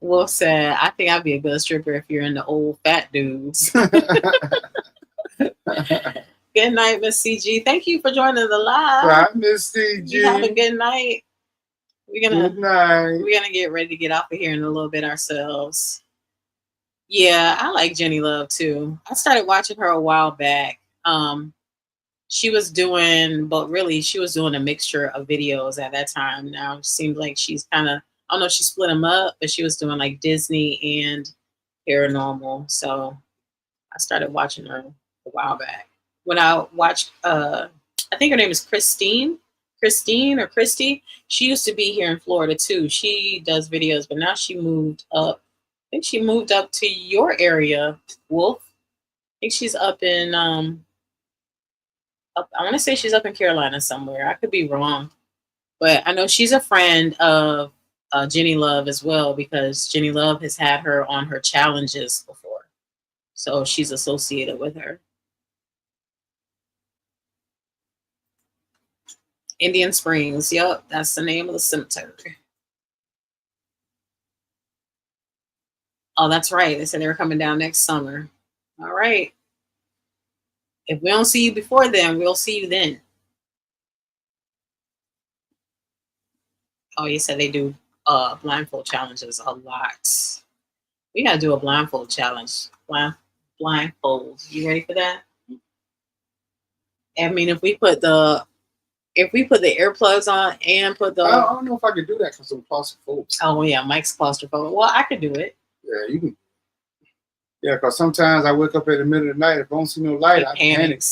Wolf said, I think I'd be a good stripper if you're in the old fat dudes. Good night, Miss CG. Thank you for joining the live. Bye, Miss CG. You have a good night. Good night. We're gonna get ready to get off of here in a little bit ourselves. Yeah, I like Jenny Love too. I started watching her a while back. She was doing a mixture of videos at that time. Now it seems like she's kind of, I don't know if she split them up, but she was doing like Disney and paranormal. So I started watching her a while back. When I watched, I think her name is Christine or Christy. She used to be here in Florida too. She does videos, but now she moved up. I think she moved up to your area, Wolf. I think she's up in I want to say she's up in Carolina somewhere. I could be wrong, but I know she's a friend of Jenny Love as well, because Jenny Love has had her on her challenges before, so she's associated with her. Indian Springs. Yep, that's the name of the cemetery. Oh, that's right. They said they were coming down next summer. All right. If we don't see you before then, we'll see you then. Oh, you said they do blindfold challenges a lot. We gotta do a blindfold challenge. Blindfold. You ready for that? I mean, if we put the earplugs on and put the... I don't know if I could do that because I'm claustrophobic. Oh, yeah, Mike's claustrophobic. Well, I could do it. Yeah, you can. Yeah, because sometimes I wake up in the middle of the night. If I don't see no light, I panic.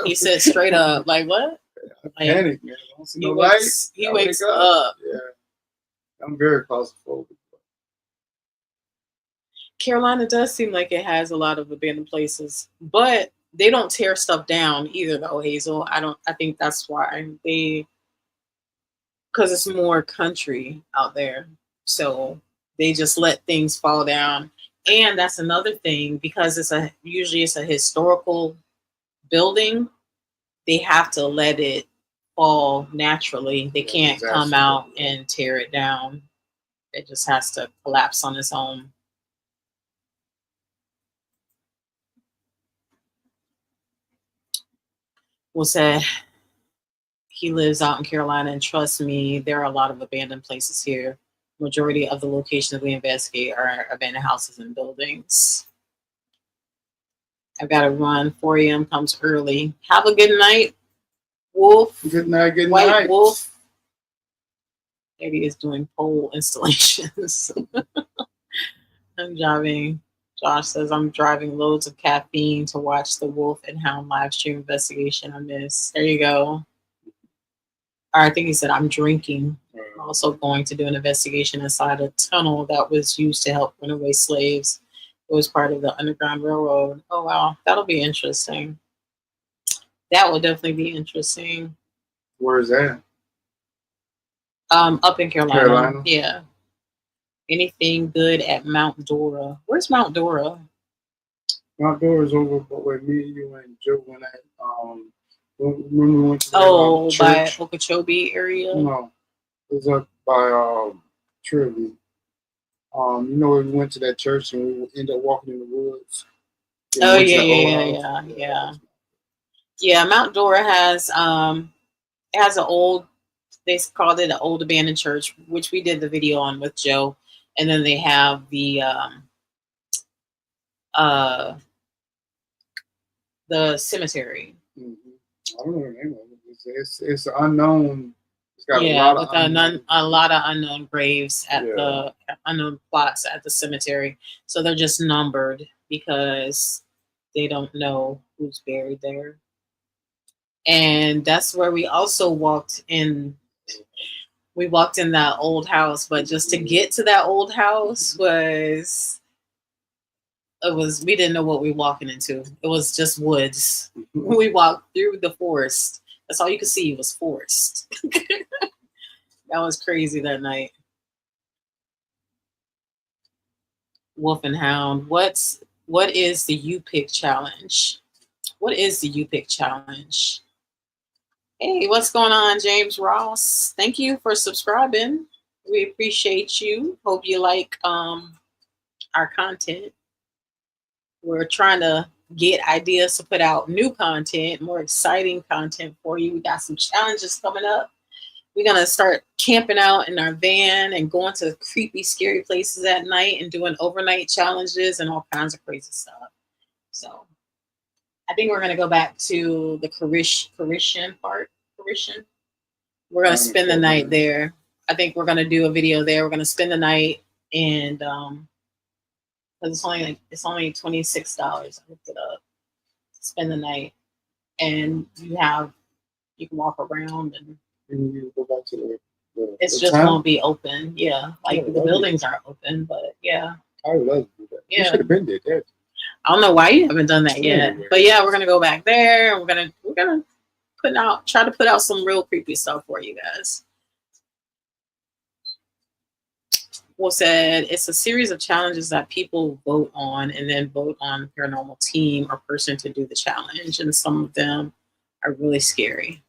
He said straight up, like, what? I panic, man. I don't see no light. He wakes up. Yeah. I'm very claustrophobic. Carolina does seem like it has a lot of abandoned places, but they don't tear stuff down either, though, Hazel. I think that's why because it's more country out there. So they just let things fall down. And that's another thing, because usually it's a historical building. They have to let it fall naturally. They can't come out and tear it down. It just has to collapse on its own. Will say he lives out in Carolina, and trust me, there are a lot of abandoned places here. Majority of the locations we investigate are abandoned houses and buildings. I've got to run. 4 a.m. comes early. Have a good night, Wolf. Good night. Good White night. Wolf. Eddie is doing pole installations. I'm driving. Josh says I'm driving loads of caffeine to watch the Wolf and Hound live stream investigation I missed. There you go. Or I think he said I'm drinking. I'm also going to do an investigation inside a tunnel that was used to help runaway slaves. It was part of the Underground Railroad. Oh, wow. That'll be interesting. That will definitely be interesting. Where is that? Up in Carolina. Yeah. Anything good at Mount Dora? Where's Mount Dora? Mount Dora is over where me, you, and Joe went at. When we went to by Okeechobee area? No. It was up by Trinity. You know, we went to that church and we ended up walking in the woods. Then Oh we went to yeah, the old yeah, house. yeah, yeah, yeah. Yeah, Mount Dora has it has an old, they called it an old abandoned church, which we did the video on with Joe. And then they have uh the cemetery. I don't know the name of it. It's an unknown. It's got Yeah, a lot with of unknown. a lot of unknown graves at Yeah. the unknown plots at the cemetery. So they're just numbered because they don't know who's buried there. And that's where we also walked in. We walked in that old house, but just to get to that old house was we didn't know what we were walking into. It was just woods. We walked through the forest. That's all you could see was forest. That was crazy that night. Wolf and Hound. What is the You Pick challenge? What is the You Pick challenge? Hey, what's going on, James Ross? Thank you for subscribing. We appreciate you. Hope you like our content. We're trying to get ideas to put out new content, more exciting content for you. We got some challenges coming up. We're going to start camping out in our van and going to creepy, scary places at night and doing overnight challenges and all kinds of crazy stuff. So I think we're going to go back to the Parisian part. Parisian. We're going to spend the night there. I think we're going to do a video there. We're going to spend the night and because it's only $26. I looked it up. Spend the night, and you can walk around and You go back to it's just town? won't be open. Yeah, like the buildings aren't open, but yeah. I would love to do that. Yeah. You should have been there. I don't know why you haven't done that yet, but yeah, we're gonna go back there. And we're gonna try to put out some real creepy stuff for you guys. Well said, it's a series of challenges that people vote on and then vote on paranormal team or person to do the challenge, and some of them are really scary.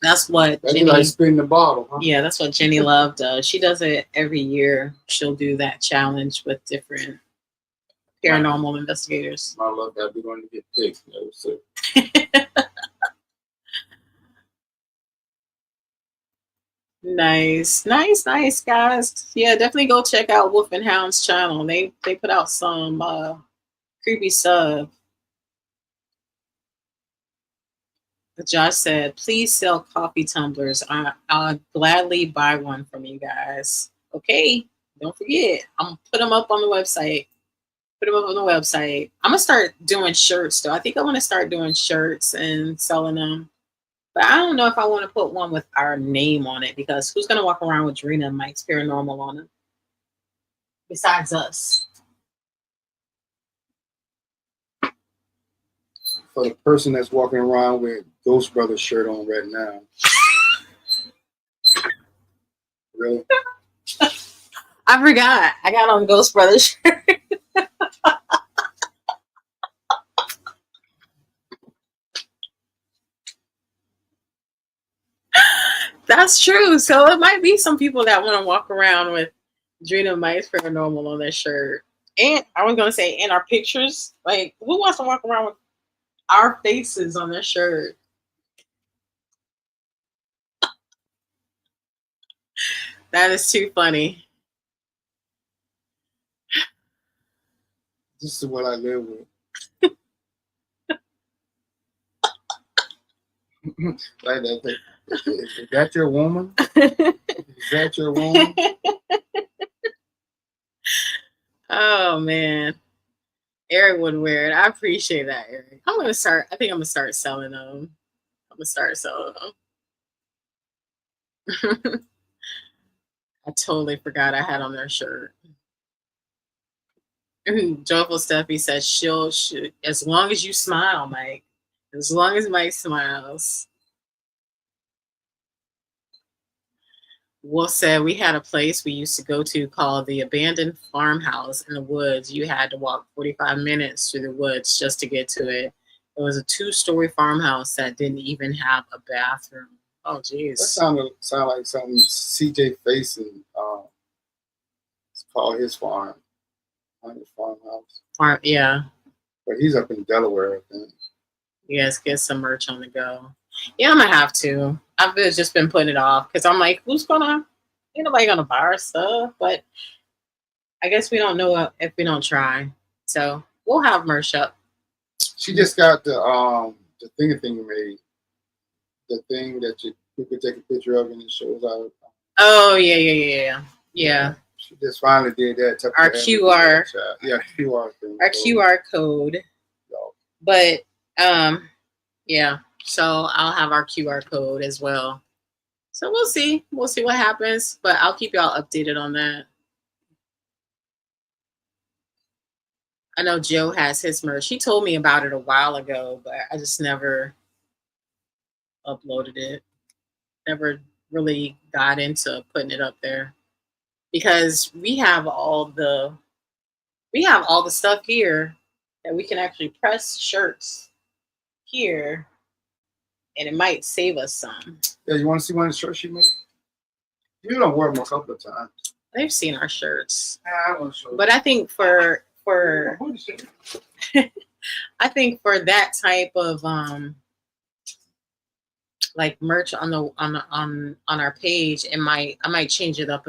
That's what Jenny, like spin the bottle, huh? Yeah, that's what Jenny Love does. She does it every year. She'll do that challenge with different paranormal investigators. My luck, I'd be going to get picked. No, so. Nice, guys. Yeah, definitely go check out Wolf and Hound's channel. They put out some creepy stuff. Josh said, please sell coffee tumblers. I'll gladly buy one from you guys. Okay, don't forget. I'm gonna put them up on the website. I'm gonna start doing shirts though. I think I want to start doing shirts and selling them. But I don't know if I want to put one with our name on it, because who's going to walk around with Drina and Mike's Paranormal on it besides us? For the person that's walking around with Ghost Brothers shirt on right now. Really? I forgot. I got on Ghost Brothers shirt. That's true. So it might be some people that want to walk around with Drina Mike's Paranormal on their shirt. And I was going to say, in our pictures, like, who wants to walk around with our faces on their shirt? That is too funny. This is what I live with. Like that. Is that your woman? Is that your woman? Oh man, Eric would wear it. I appreciate that, Eric. I think I'm gonna start selling them. I totally forgot I had on their shirt. Joyful Steffi says she'll shoot as long as you smile, Mike. As long as Mike smiles. Wolf said we had a place we used to go to called the Abandoned Farmhouse in the woods. You had to walk 45 minutes through the woods just to get to it. It was a 2-story farmhouse that didn't even have a bathroom. Oh, geez. That sound like something CJ facing. call his farm on his farmhouse. Yeah. But he's up in Delaware, I think. Yes, get some merch on the go. Yeah, I'm gonna have to. Just been putting it off because I'm like, ain't nobody gonna buy our stuff? But I guess we don't know if we don't try. So we'll have merch up. She just got the thing made. The thing that you could take a picture of and it shows out. Oh yeah. She just finally did that. Our QR. Yeah, QR thing. Our QR code. But yeah. So I'll have our QR code as well. So we'll see. We'll see what happens. But I'll keep y'all updated on that. I know Joe has his merch. He told me about it a while ago, but I just never uploaded it. Never really got into putting it up there. Because we have all the stuff here that we can actually press shirts here, and it might save us some. Yeah, you want to see one of the shirts she made? You don't wear them a couple of times. They've seen our shirts, I want to show but I think for I think for that type of like merch on our page, I might change it up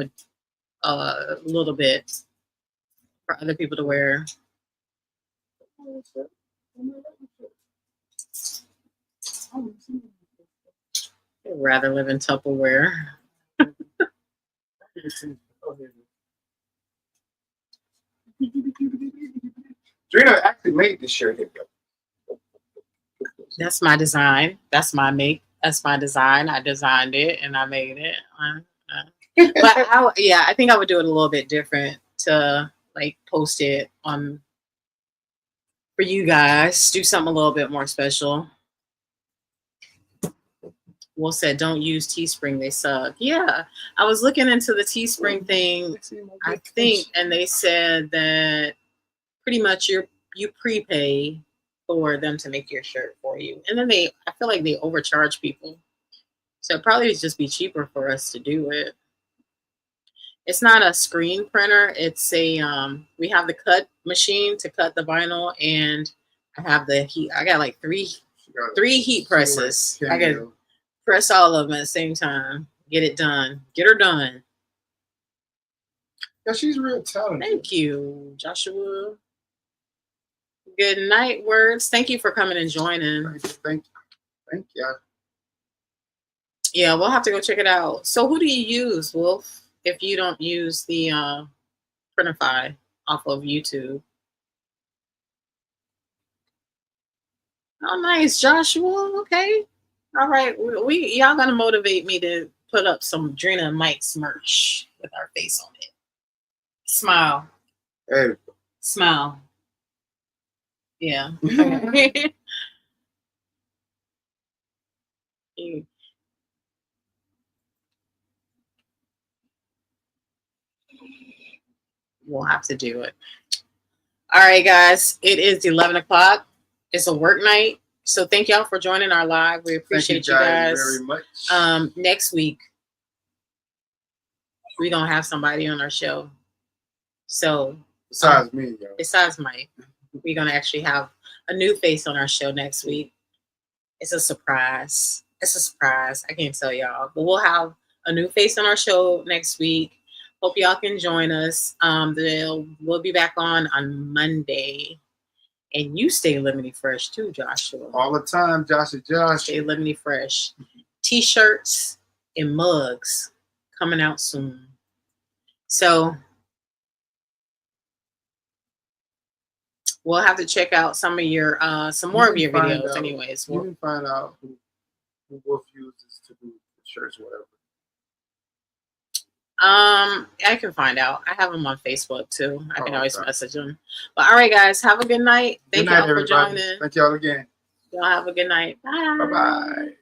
a little bit for other people to wear. I'd rather live in Tupperware. Drina actually made this shirt. That's my design. That's my make. That's my design. I designed it and I made it. But I think I would do it a little bit different to like post it on for you guys. Do something a little bit more special. Will said, don't use Teespring. They suck. Yeah, I was looking into the Teespring thing, I think, and they said that pretty much you prepay for them to make your shirt for you. And then I feel like they overcharge people. So it'd probably just be cheaper for us to do it. It's not a screen printer. It's a, we have the cut machine to cut the vinyl, and I have the heat. I got like three heat presses. I got to press all of them at the same time. Get it done. Get her done. Yeah, she's real talented. Thank you, Joshua. Good night, words. Thank you for coming and joining. Thank you. Yeah, we'll have to go check it out. So who do you use, Wolf, if you don't use the Printify off of YouTube? Oh, nice, Joshua. Okay. All right. Y'all gonna motivate me to put up some Drina and Mike's merch with our face on it. Smile. Hey. Smile. Yeah. We'll have to do it. All right, guys. It is 11 o'clock. It's a work night. So thank y'all for joining our live. We appreciate you guys very much. Next week, we're going to have somebody on our show. So besides me, yo. Besides Mike, we're going to actually have a new face on our show next week. It's a surprise. I can't tell y'all. But we'll have a new face on our show next week. Hope y'all can join us. We'll be back on Monday. And you stay lemony fresh too, Joshua. All the time, Josh. Stay lemony fresh. T-shirts and mugs coming out soon. So we'll have to check out some more of your videos. Anyways, you can find out who Wolf uses to do shirts, whatever. I can find out. I have them on Facebook too. I can always message them. But all right, guys, have a good night. Thank y'all for joining. Thank y'all again. Y'all have a good night. Bye. Bye-bye.